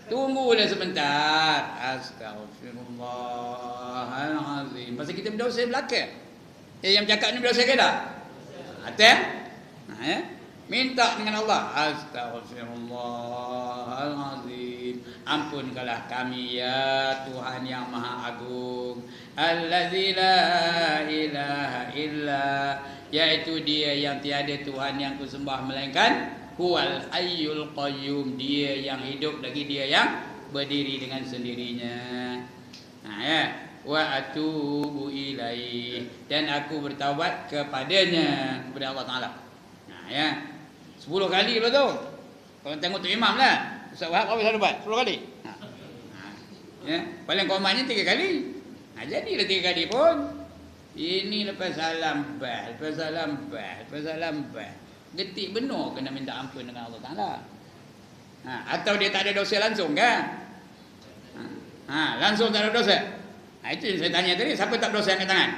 Tunggulah sebentar. Astaghfirullahalazim. Pasal kita berdosa belaka. Yang bercakap ni berdosa ke tak? Atas? Minta dengan Allah. Astaghfirullahalazim. Ampunkanlah kami ya Tuhan yang Maha Agung. Allazi la ilaha illa, yaitu Dia yang tiada Tuhan yang kusembah melainkan Huwal Hayyul Qayyum, Dia yang hidup lagi, Dia yang berdiri dengan sendirinya. Nah ya, wa atubu ilaih, dan aku bertaubat kepadanya, kepada Allah Taala. Nah ya, 10 kali pula tu. Kalau tengok tu imam lah. Ustaz Wahab apa selalu buat? 10 kali. Ya, paling komannya 3 kali. Jadilah 3 kali pun. Ini lepas salam bah, lepas salam bah, lepas salam bah. Detik benar kena minta ampun dengan Allah Taala. Atau dia tak ada dosa langsung kan? Langsung tak ada dosa. Itu yang saya tanya tadi, siapa tak berdosa angkat tangan?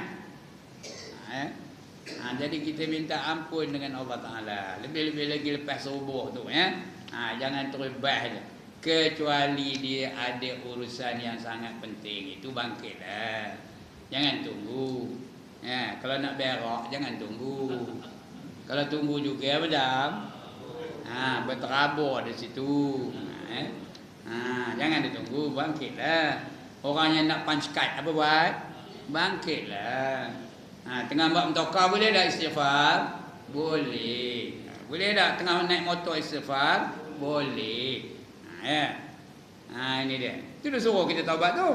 Jadi kita minta ampun dengan Allah Ta'ala. Lebih-lebih lagi lepas subuh tu ya. Jangan terus bah je. Kecuali dia ada urusan yang sangat penting, itu bangkitlah. Jangan tunggu. Kalau nak berak jangan tunggu. Kalau tunggu juga macam berterabur di situ. Jangan ditunggu, bangkitlah. Orang yang nak punch card apa buat? Bangkitlah. Tengah buat mentokar boleh tak istighfar? Boleh. Boleh tak tengah naik motor istighfar? Boleh. Ini dia. Itu dia suruh kita taubat tu.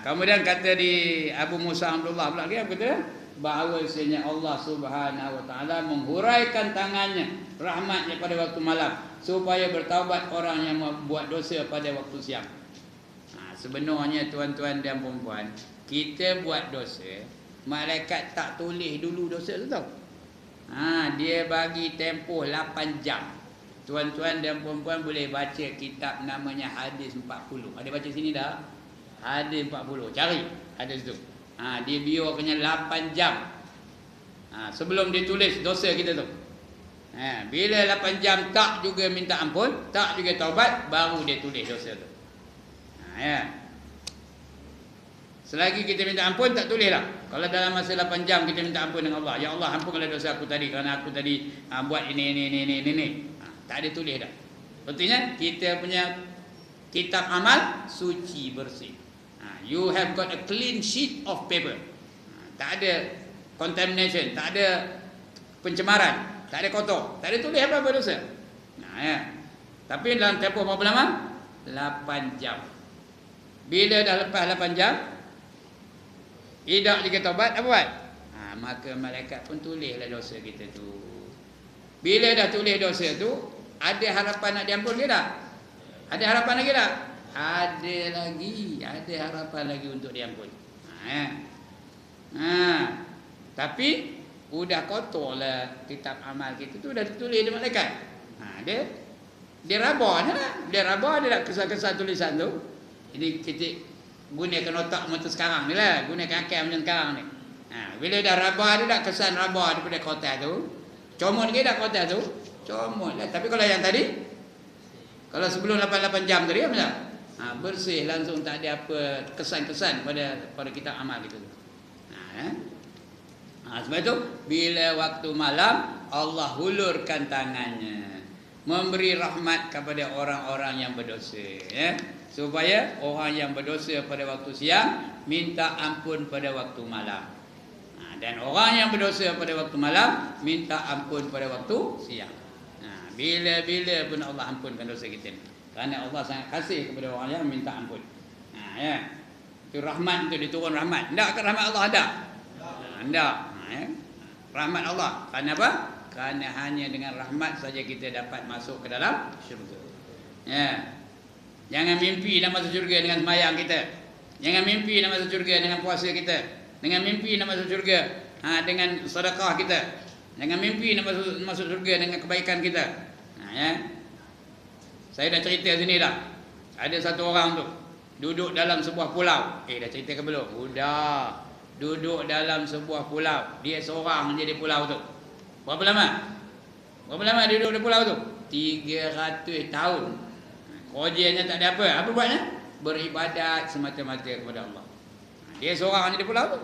Kemudian kata di Abu Musa Abdullah pula dia kata bahawasanya Allah Subhanahu Wa Taala menghuraikan tangannya, rahmatnya pada waktu malam, supaya bertaubat orang yang membuat dosa pada waktu siang. Sebenarnya tuan-tuan dan puan-puan, kita buat dosa, malaikat tak tulis dulu dosa tu tau. Dia bagi tempoh 8 jam. Tuan-tuan dan puan-puan boleh baca kitab namanya Hadis 40. Ada baca sini dah? Hadis 40. Cari hadis tu. Dia biarkannya 8 jam. Sebelum dia tulis dosa kita tu. Bila 8 jam tak juga minta ampun, tak juga taubat, baru dia tulis dosa tu. Selagi kita minta ampun tak tulis lah. Kalau dalam masa 8 jam kita minta ampun dengan Allah, ya Allah ampunkanlah dosa aku tadi kerana aku tadi buat ini. Tak ada tulis dah. Artinya kita punya kitab amal suci bersih. You have got a clean sheet of paper. Tak ada contamination, tak ada pencemaran, tak ada kotor, tak ada tulis apa-apa dosa. Tapi dalam tempoh berapa lama? 8 jam. Bila dah lepas 8 jam, tidak juga taubat, apa buat? Maka malaikat pun tulislah dosa kita tu. Bila dah tulis dosa tu, ada harapan nak diampun ke tak? Ada harapan lagi tak? Ada lagi, ada harapan lagi untuk diampun. Tapi udah kotor lah kitab amal kita tu, dah ditulis oleh malaikat. Dia rabah lah. Dia nak kesan-kesan tulisan tu. Jadi kita gunakan otak macam sekarang ni lah, gunakan akal macam sekarang ni. Bila dah rabah, dia dah kesan rabah daripada kotak tu. Comot ke dak kotak tu? Comot lah. Tapi kalau yang tadi, kalau sebelum 8 jam tadi macam bersih langsung, tak ada apa kesan-kesan pada kitab amal kita tu. Sebab itu bila waktu malam Allah hulurkan tangannya, memberi rahmat kepada orang-orang yang berdosa, supaya orang yang berdosa pada waktu siang minta ampun pada waktu malam. Dan orang yang berdosa pada waktu malam minta ampun pada waktu siang. Bila-bila pun Allah ampunkan dosa kita ni. Kerana Allah sangat kasih kepada orang yang minta ampun. Itu rahmat, itu diturun rahmat. Tak ke rahmat Allah ada? Tak. Rahmat Allah. Kerana apa? Kerana hanya dengan rahmat saja kita dapat masuk ke dalam syurga. Jangan mimpi nak masuk syurga dengan sembahyang kita. Jangan mimpi nak masuk syurga dengan puasa kita. Jangan mimpi nak masuk syurga dengan sedekah kita. Jangan mimpi nak masuk syurga dengan kebaikan kita. Saya dah cerita sini dah. Ada satu orang tu duduk dalam sebuah pulau. Dah cerita ke belum? Sudah. Duduk dalam sebuah pulau. Dia seorang je di pulau tu. Berapa lama? Berapa lama dia duduk di pulau tu? 300 tahun. Kerjanya tak ada apa. Apa buatnya? Beribadat semata-mata kepada Allah. Dia seorang je di pulau tu.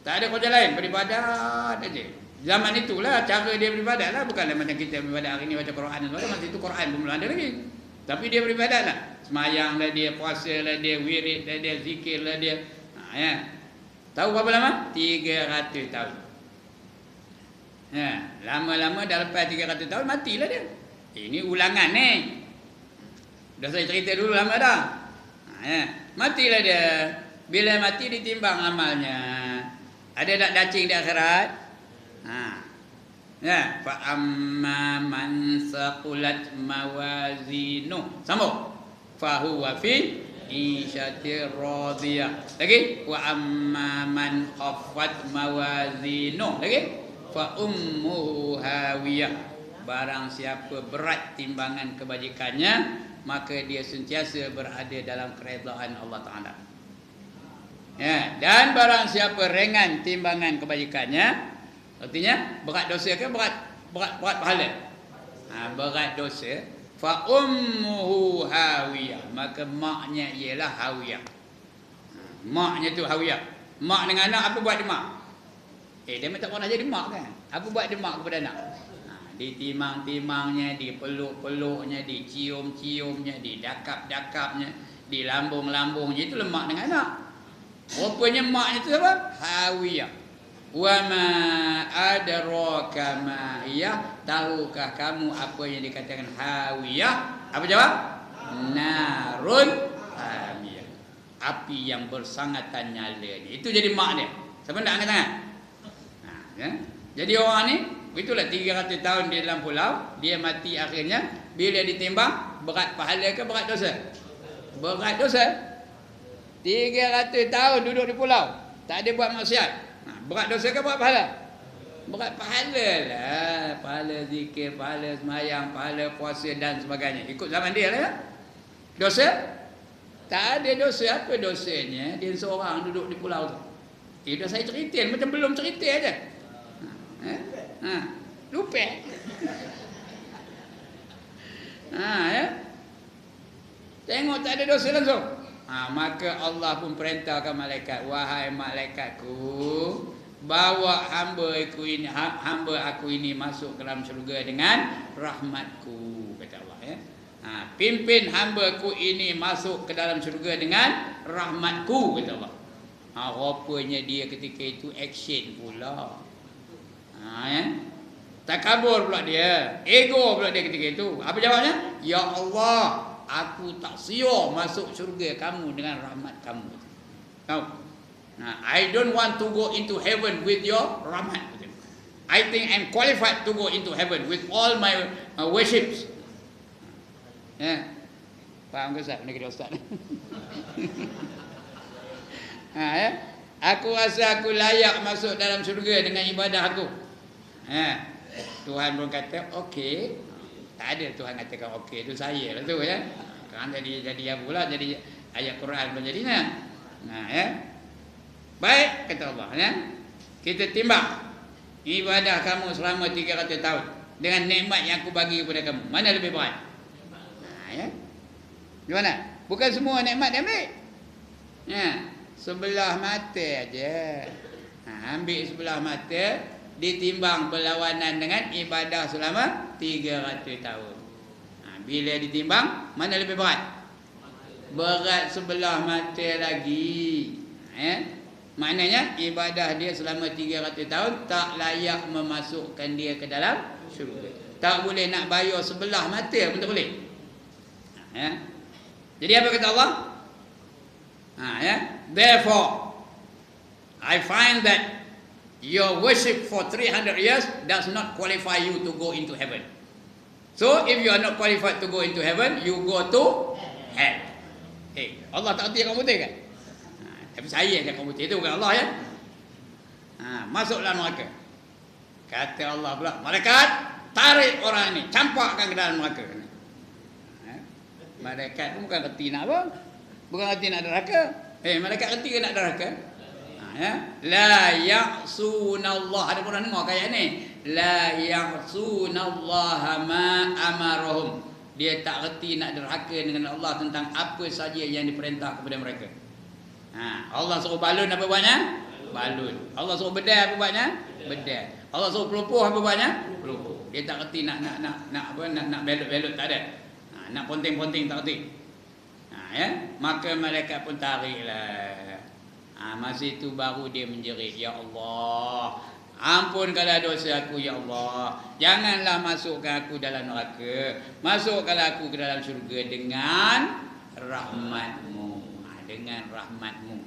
Tak ada kerja lain, beribadat aja. Zaman itulah cara dia beribadat lah. Bukanlah macam kita beribadat hari ni baca Quran. Masa itu Quran pun belum ada lagi. Tapi dia beribadat lah. Semayang lah dia, puasa lah dia, wirid lah dia, zikir lah dia. Ya. Tahu berapa lama? 300 tahun. Ya. Lama-lama dah lepas 300 tahun matilah dia. Ini ulangan ni. Dah saya cerita dulu lama dah. Ya. Matilah dia. Bila mati ditimbang amalnya. Ada tak dacing di akhirat? Ya, fa amma man saqulat mawazinu. Sambung. Fa huwa fi isyatir radiyah. Lagi, wa amma man khaffat mawazinu. Lagi, fa ummuhu hawiyah. Barang siapa berat timbangan kebajikannya, maka dia sentiasa berada dalam keredaan Allah Taala. Ya, dan barang siapa ringan timbangan kebajikannya, artinya berat dosa ke berat pahala? Berat dosa, fa ummuhu hawiyah, maka maknya ialah hawiyah. Maknya tu hawiyah. Mak dengan anak apa buat dia mak? Dia tak pernah jadi mak kan? Apa buat dia mak kepada anak? Ditimang-timangnya, dipeluk-peluknya, dicium-ciumnya, didakap-dakapnya, dilambung-lambungnya, itu mak dengan anak. Rupanya maknya tu apa? Hawiyah. Wa ma adraka ma hiya, tahukah kamu apa yang dikatakan hawiyah? Apa jawab? Narun hamiyah, api yang bersangatan nyalanya. Itu jadi mak dia. Siapa nak angkat tangan? Ya. Jadi orang ni itulah 300 tahun di dalam pulau, dia mati akhirnya bila ditimbang berat pahala ke berat dosa? Berat dosa. 300 tahun duduk di pulau, tak ada buat maksiat. Berat dosa ke berat pahala? Berat pahala lah. Pahala zikir, pahala semayang, pahala puasa dan sebagainya. Ikut zaman dia lah ya. Dosa? Tak ada dosa. Apa dosanya? Dia seorang duduk di pulau tu. Dah saya cerita, macam belum cerita aja. Lupa. Ya. Tengok tak ada dosa langsung. Maka Allah pun perintahkan malaikat, wahai malaikatku, bawa hamba aku ini masuk ke dalam syurga dengan rahmatku, kata Allah ya. Pimpin hamba aku ini masuk ke dalam syurga dengan rahmatku, kata Allah. Rupanya dia ketika itu action pula. Ya. Takabur pula dia, ego pula dia ketika itu. Apa jawabnya? Ya Allah, aku tak siap masuk syurga kamu dengan rahmat kamu. Tahu? I don't want to go into heaven with your rahmat. I think I'm qualified to go into heaven with all my worships. Ya. Faham ke Ustaz? Ini kira Ustaz. Ya. Aku rasa aku layak masuk dalam syurga dengan ibadah aku. Ya. Tuhan pun kata okey. Tak ada Tuhan katakan okey, itu saya lah tu ya. Kan jadi apa pula, jadi ayat Quran pun jadinya. Ya. Baik kata Allah ya. Kita timbang ibadah kamu selama 300 tahun dengan nikmat yang aku bagi kepada kamu. Mana lebih berat? Ya. Gimana? Bukan semua nikmat dia ambil. Ya, sebelah mata aja. Ambil sebelah mata, ditimbang berlawanan dengan ibadah selama 300 tahun. Bila ditimbang, mana lebih berat? Berat sebelah mata lagi. Maknanya ibadah dia selama 300 tahun tak layak memasukkan dia ke dalam syurga. Tak boleh nak bayar sebelah mata pun tak boleh. Jadi apa kata Allah? Therefore, I find that your worship for 300 years does not qualify you to go into heaven. So if you are not qualified to go into heaven, you go to hell. Allah tak erti kamu putih kan? Tapi saya yang kamu putih, itu bukan Allah ya. Masuklah neraka. Kata Allah pula, malaikat tarik orang ini, campakkan ke dalam neraka. Malaikat pun bukan erti nak apa? Bukan erti nak neraka. Malaikat erti ke nak neraka? La ya'sunallah. Ada orang dengar ayat ni. La ya'sunallaha ma amarahum. Dia tak reti nak derhaka dengan Allah tentang apa saja yang diperintah kepada mereka. Allah suruh balun apa buatnya? Balun. Allah suruh bedal apa buatnya? Bedal. Allah suruh pelupuh apa buatnya? Pelupuh. Dia tak reti nak belot-belot tak ada. Nak ponting-ponting tak reti. Ya, maka malaikat pun tariklah. Masa itu baru dia menjerit, ya Allah, ampunkanlah dosa aku ya Allah. Janganlah masukkan aku dalam neraka. Masukkanlah aku ke dalam syurga dengan rahmat-Mu. Dengan rahmat-Mu.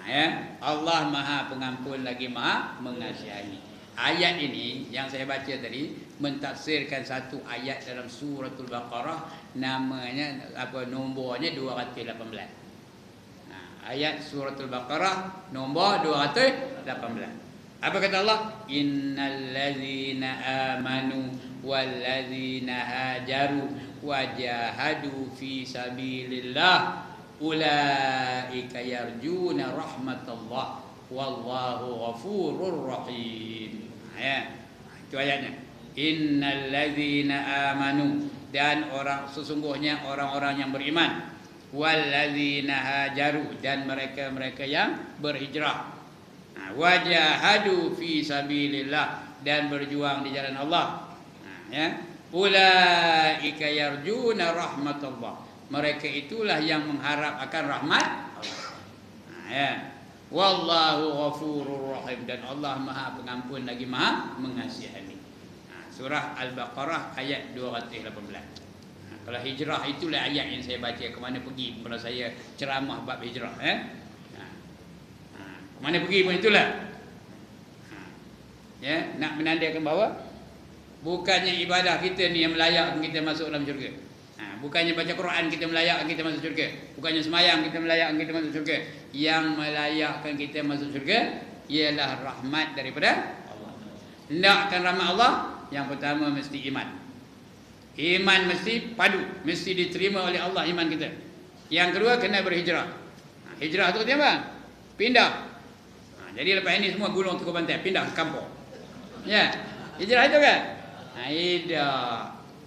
Ya, Allah Maha Pengampun lagi Maha Mengasihi. Ayat ini yang saya baca tadi mentafsirkan satu ayat dalam suratul Baqarah, namanya nombornya 218. Ayat suratul Baqarah nombor 218. Apa kata Allah? Innal ladzina amanu wal ladzina hajaru wajahadu fi sabilillah ulaika yarjuna rahmatallah wallahu ghafurur rahim. Ya. Itu ayatnya. Innal ladzina amanu, dan sesungguhnya orang-orang yang beriman, walladzina hajaru, dan mereka-mereka yang berhijrah, wajahadu fi sabilillah, dan berjuang di jalan Allah. Ya. Ulaika yarjuna rahmatullah, mereka itulah yang mengharap akan rahmat Allah. Ya. Wallahu ghafurur rahim, dan Allah Maha Pengampun lagi Maha Mengasihi. Surah Al-Baqarah ayat 218. Kalau hijrah itulah ayat yang saya baca. Ke mana pergi kalau saya ceramah bab hijrah, ke mana pergi pun itulah. Ya, nak menandakan bahawa bukannya ibadah kita ni yang melayakkan kita masuk dalam syurga. Bukannya baca Quran kita melayakkan kita masuk syurga. Bukannya semayang kita melayakkan kita masuk syurga. Yang melayakkan kita masuk syurga ialah rahmat daripada Allah. Hendakkan rahmat Allah, yang pertama mesti iman. Iman mesti padu, mesti diterima oleh Allah iman kita. Yang kedua kena berhijrah. Hijrah tu artinya apa? Pindah. Jadi lepas ini semua gulung tukar pantai, pindah ke kampung. Ya, hijrah itu kan?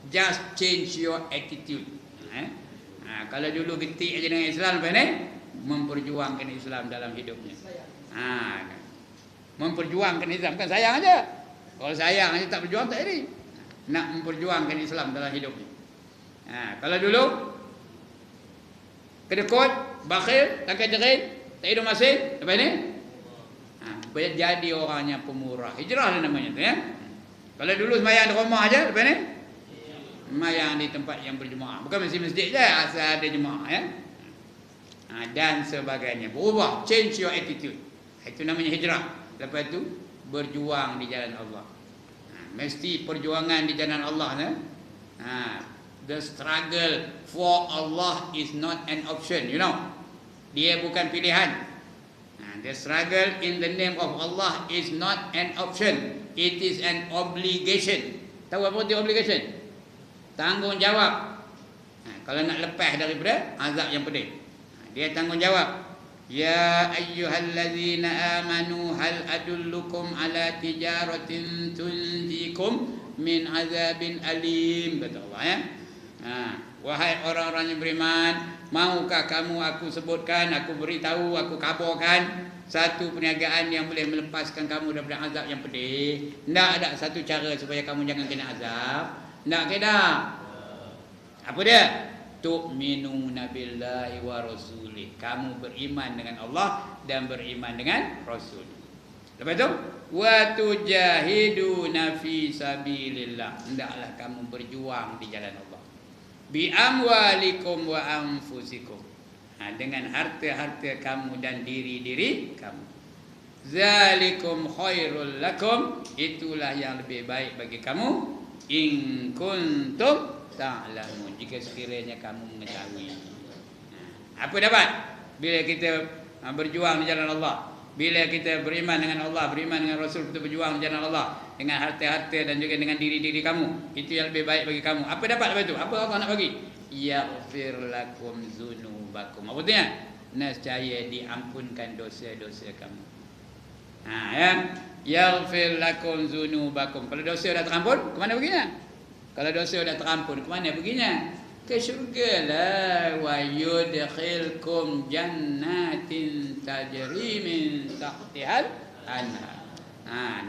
Just change your attitude. Kalau dulu getik aja dengan Islam, lepas ni memperjuangkan Islam dalam hidupnya. Memperjuangkan Islam, bukan sayang aja. Kalau sayang aja tak berjuang tak jadi. Nak memperjuangkan Islam dalam hidupnya. Kalau dulu kedekut, bakhil, tak jerit, tak hidup masih, lepas ni jadi orangnya pemurah. Hijrah lah namanya tu, ya. Kalau dulu semayang di rumah aja, lepas ni semayang di tempat yang berjemaah. Bukan masjid-masjid je, asal ada jemaah, ya. Dan sebagainya. Berubah, change your attitude. Itu namanya hijrah. Lepas tu berjuang di jalan Allah. Mesti perjuangan di jalan Allah, ya. The struggle for Allah is not an option, you know. Dia bukan pilihan. The struggle in the name of Allah is not an option. It is an obligation. Tahu apa itu obligation? Tanggungjawab. Kalau nak lepas daripada azab yang pedih, dia tanggungjawab. Ya ayyuhallazina amanu hal adullukum ala tijaratin tunjikum min azabin alim, kata Allah, ya. Wahai orang-orang yang beriman, maukah kamu aku sebutkan, aku beritahu, aku kabarkan satu perniagaan yang boleh melepaskan kamu daripada azab yang pedih? Tak ada satu cara supaya kamu jangan kena azab? Tak kena. Apa dia? Tu'minuna billahi wa rasulih. Kamu beriman dengan Allah dan beriman dengan Rasul. Lepas tu, wa tujahiduna fi sabilillah. Hendaklah kamu berjuang di jalan Allah. Bi amwalikum wa anfusikum. Dengan harta-harta kamu dan diri-diri kamu. Zalikum khairul lakum. Itulah yang lebih baik bagi kamu. In kuntum ta'lamun, jika sekiranya kamu mengetahui. Apa dapat bila kita berjuang di jalan Allah? Bila kita beriman dengan Allah, beriman dengan Rasul, kita berjuang di jalan Allah dengan harta-harta dan juga dengan diri-diri kamu, itu yang lebih baik bagi kamu. Apa dapat lepas itu? Apa Allah nak bagi? Yaghfir lakum dzunubakum. Apa artinya? Nescaya diampunkan dosa-dosa kamu. Ya. Yaghfir lakum dzunubakum. Kalau dosa dah terampun, ke mana perginya? Kalau dosa dah terampun, ke mana perginya? Ke syurga lah. Wa yudkhilkum jannatin tajri min tahtihal anhar.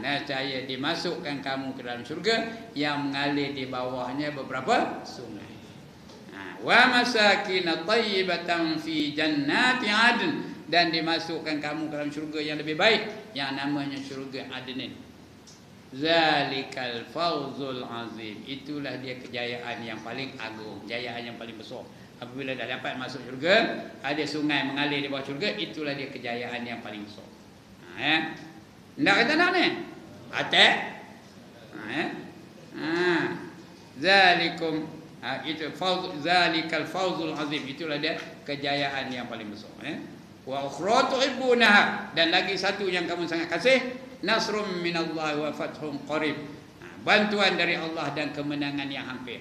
Nescaya dimasukkan kamu ke dalam syurga yang mengalir di bawahnya beberapa sungai. Wa masakin thayyibatan fi jannati adn, dan dimasukkan kamu ke dalam syurga yang lebih baik yang namanya syurga Adnin. Zalikal fawzul azim, itulah dia kejayaan yang paling agung, kejayaan yang paling besar. Apabila dah dapat masuk syurga, ada sungai mengalir di bawah syurga, itulah dia kejayaan yang paling besar. Nak kata nak ni? Atek. Zalikum, itu zalikal fawzul azim, itulah dia kejayaan yang paling besar. Wa ukhra tuhibbunaha, dan lagi satu yang kamu sangat kasih, nasrum minallahi wa fathun qarib, bantuan dari Allah dan kemenangan yang hampir.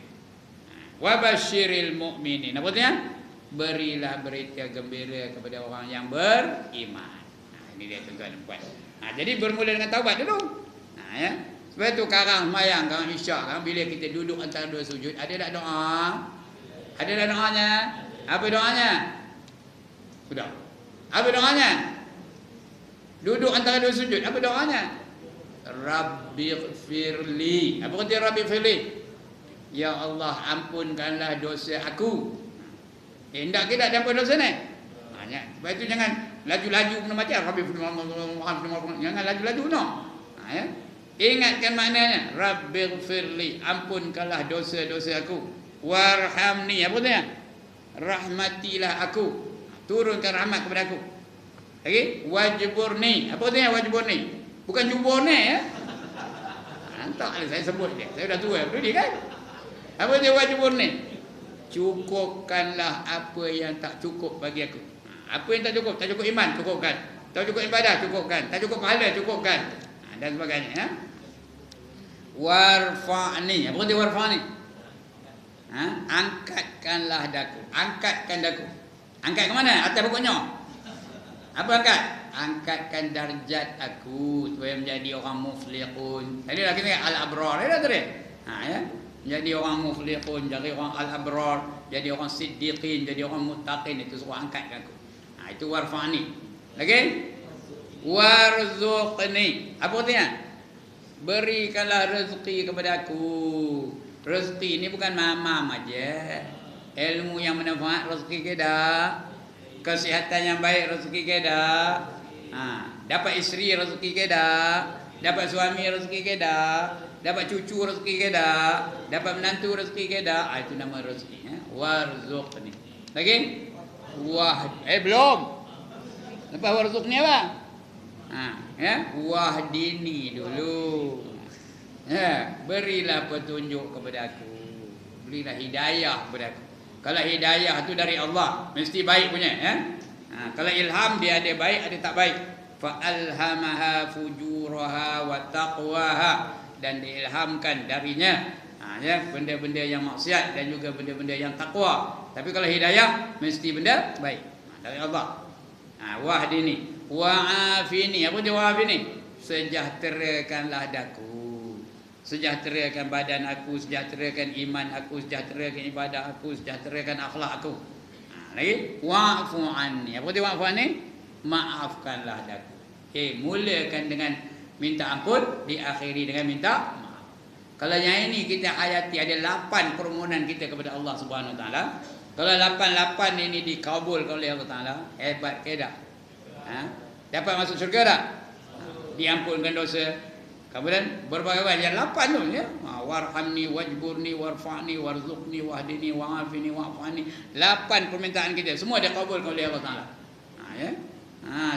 Wa basyiril mu'minin, apa artinya? Berilah berita gembira kepada orang yang beriman. Ini dia tuan-tuan dan puan. Jadi bermula dengan taubat dulu. Sebab itu karang mayang, karang isyak, bila kita duduk antara dua sujud, ada tak doa? Ada tak doanya? Apa doanya? Sudah. Apa doanya? Duduk antara dua sujud, apa doanya? Rabbighfirli. Apa kata Rabbighfirli? Ya Allah, ampunkanlah dosa aku. Hendak kita ampun dosa ni? Sebab itu jangan laju-laju kena baca Rabbighfirli, jangan laju-laju no. Ingatkan maknanya, Rabbighfirli, ampunkanlah dosa-dosa aku. Warhamni, apa dia? Rahmatilah aku, turunkan rahmat kepada aku. Lagi, wajburni, apa dia wajburni? Bukan juburni ya. Tak saya sebut dia, saya dah tua dulu kan. Apa dia wajburni? Cukupkanlah apa yang tak cukup bagi aku. Apa yang tak cukup? Tak cukup iman, cukupkan. Tak cukup ibadah, cukupkan. Tak cukup pahala, cukupkan. Dan sebagainya. Warfa'ni. Apa kata warfa'ni? Angkatkanlah daku. Angkatkan daku. Angkat ke mana? Atas pokoknya. Apa angkat? Angkatkan darjat aku supaya menjadi orang muflihun. Tadi lagi ni al-abrar. Ada tadi? Ya. Jadi orang muflihun, jadi orang al-abrar, jadi orang siddiqin, jadi orang muttaqin, itu suruh angkatkan aku. Itu warfa'ni. Lagi? Warzuqni. Apa artinya? Berikanlah rezeki kepada aku. Rezeki ini bukan mamam aja. Ilmu yang bermanfaat rezeki kita. Kesihatan yang baik rezeki kita. Dapat isteri rezeki kita. Dapat suami rezeki kita. Dapat cucu rezeki kita. Dapat menantu rezeki kita. Itu nama rezeki. Warzuqni. Lagi? Belum. Lepas warzuqni apa? Wahdini dulu. Berilah petunjuk kepada aku. Berilah hidayah kepada aku. Kalau hidayah itu dari Allah, mesti baik punya. Kalau ilham dia ada baik, ada tak baik. Fa alhamaha fujuraha wa taqwaha, dan diilhamkan darinya benda-benda yang maksiat dan juga benda-benda yang takwa. Tapi kalau hidayah mesti benda baik dari Allah. Wahdini wa'afini. Apa dia wa'afini? Sejahterakanlah daku. Sejahterakan badan aku, sejahterakan iman aku, sejahterakan ibadah aku, sejahterakan akhlak aku. Lagi wa'fu anni. Apa dia wa'fu anni? Maafkanlah daku. Mulakan dengan minta ampun, diakhiri dengan minta maaf. Kalau yang ini kita hayati, ada 8 permohonan kita kepada Allah Subhanahu Wa Taala. Kalau 8 ini dikabulkan oleh Allah Taala, hebat ke tak? Dapat masuk syurga tak? Diampunkan dosa. Kemudian berbagai macam 8 tu ya. Warhamni wajburni warfa'ni warzuqni wahdini wa'afini wa'fani. 8 permintaan kita semua dikabulkan oleh Allah Taala. Ya.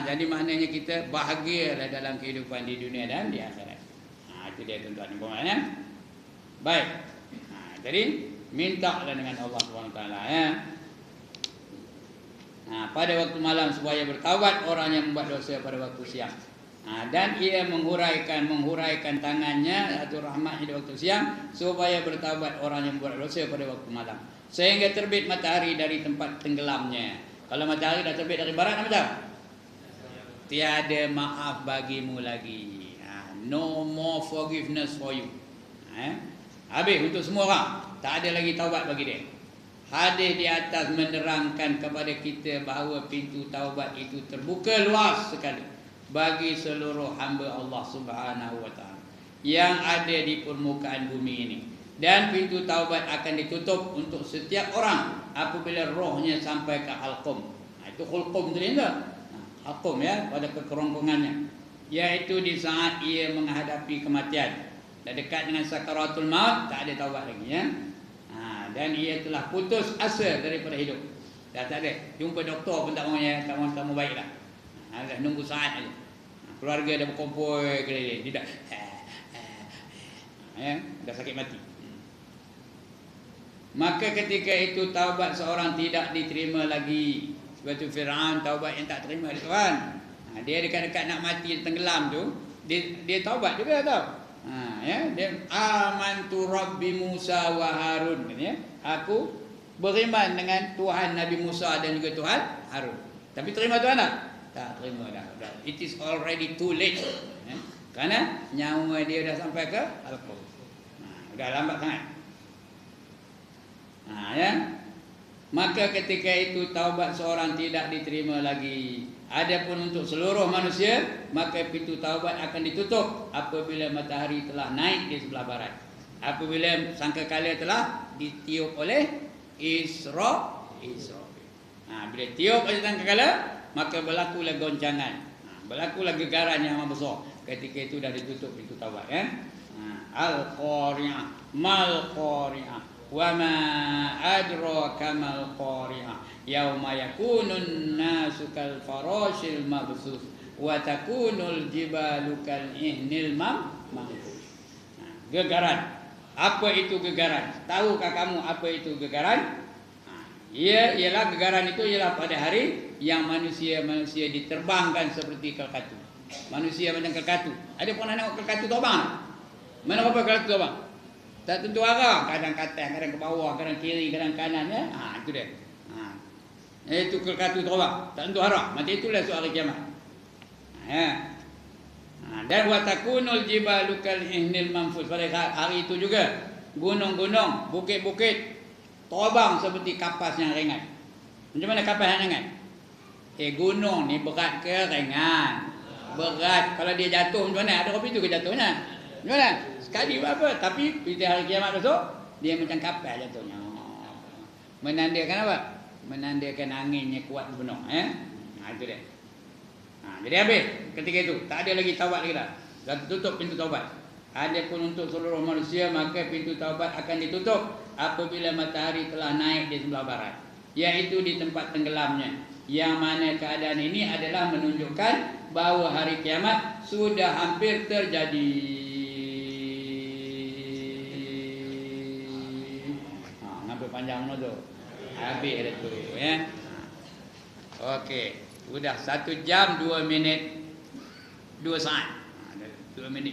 Jadi maknanya kita bahagialah dalam kehidupan di dunia dan di akhirat. Itu dia tuan-tuan dan puan ya. Baik. Jadi mintalah dengan Allah SWT ya. Pada waktu malam supaya bertaubat orang yang membuat dosa pada waktu siang. Dan ia menghuraikan tangannya atau rahmatnya di waktu siang supaya bertaubat orang yang membuat dosa pada waktu malam. Sehingga terbit matahari dari tempat tenggelamnya. Kalau matahari dah terbit dari barat, apa tak? Tiada maaf bagimu lagi. No more forgiveness for you. Habis untuk semua orang. Tak ada lagi taubat bagi dia. Hadis di atas menerangkan kepada kita bahawa pintu taubat itu terbuka luas sekali. bagi seluruh hamba Allah Subhanahu wa taala yang ada di permukaan bumi ini. Dan pintu taubat akan ditutup untuk setiap orang apabila rohnya sampai ke halqum. Itu hulqum tadi tu. Halqum ya, pada kekerongkongannya, yaitu di saat ia menghadapi kematian. Dah dekat dengan sakaratul maut, tak ada taubat lagi ya. Dan ia telah putus asa daripada hidup. Dah tak ada. Jumpa doktor pun tak mau ya, tak mau baik dah. Dah nunggu saat aja. Keluarga dah berkumpul keliling, dia dah ya, dah sakit mati. Maka ketika itu taubat seorang tidak diterima lagi. Sebab tu Firaun taubat yang tak terima tuan. Dia dekat-dekat nak mati tenggelam tu, dia taubat juga tau. Ya, dia amantu rabbi Musa wa Harun, ya. Aku beriman dengan Tuhan Nabi Musa dan juga Tuhan Harun. Tapi terima Tuhan tak? Tak terima dah. It is already too late. Ya. Kerana nyawa dia dah sampai ke al-qaum. Dah lambat sangat. Ya. Maka ketika itu taubat seorang tidak diterima lagi. Adapun untuk seluruh manusia, maka pintu taubat akan ditutup apabila matahari telah naik di sebelah barat. Apabila sangkakala telah ditiup oleh Israfil. Bila tiup oleh sangkakala, maka berlakulah goncangan. Berlakulah gegaran yang amat besar. Ketika itu dah ditutup pintu taubat ya. Al-Qari'ah, mal-Qari'ah, wa ma adraka mal-Qari'ah. Yauma yakunun nasu kal farashil mabsus wa takunul jibalu kal ihnil manfush. Gegaran. Apa itu gegaran? Tahukah kamu apa itu gegaran? Ialah gegaran itu ialah pada hari yang manusia diterbangkan seperti kelkatu. Manusia macam kelkatu. Ada pernah tengok kelkatu terbang? Mana apa kelkatu terbang? Tak tentu arah, kadang ke atas, kadang ke bawah, kadang kiri, kadang kanan ya. Itu dia. Itu kelkatu terbang, tak tentu arah. Macam itulah soal kiamat. Dan watakunul jibalu kal ihnil manfus. Pada hari itu juga gunung-gunung, bukit-bukit terbang seperti kapas yang ringan. Macam mana kapas yang ringan? Gunung ni berat ke ringan? Berat. Kalau dia jatuh macam mana? Ada kopi tu ke jatuhnya? Macam mana? Sekali apa? Tapi pada hari kiamat besok dia macam kapas jatuhnya. Menandakan apa? Menandakan anginnya kuat benar. Itu dia. Jadi habis ketika itu tak ada lagi taubat lagi dah. Dah tutup pintu taubat. Adapun untuk seluruh manusia maka pintu taubat akan ditutup apabila matahari telah naik di sebelah barat, yaitu di tempat tenggelamnya. Yang mana keadaan ini adalah menunjukkan bahawa hari kiamat sudah hampir terjadi. Nampak panjang mana tu? Habis dah tu ya. Okey. Sudah 1 jam 2 minit 2 saat. 2 minit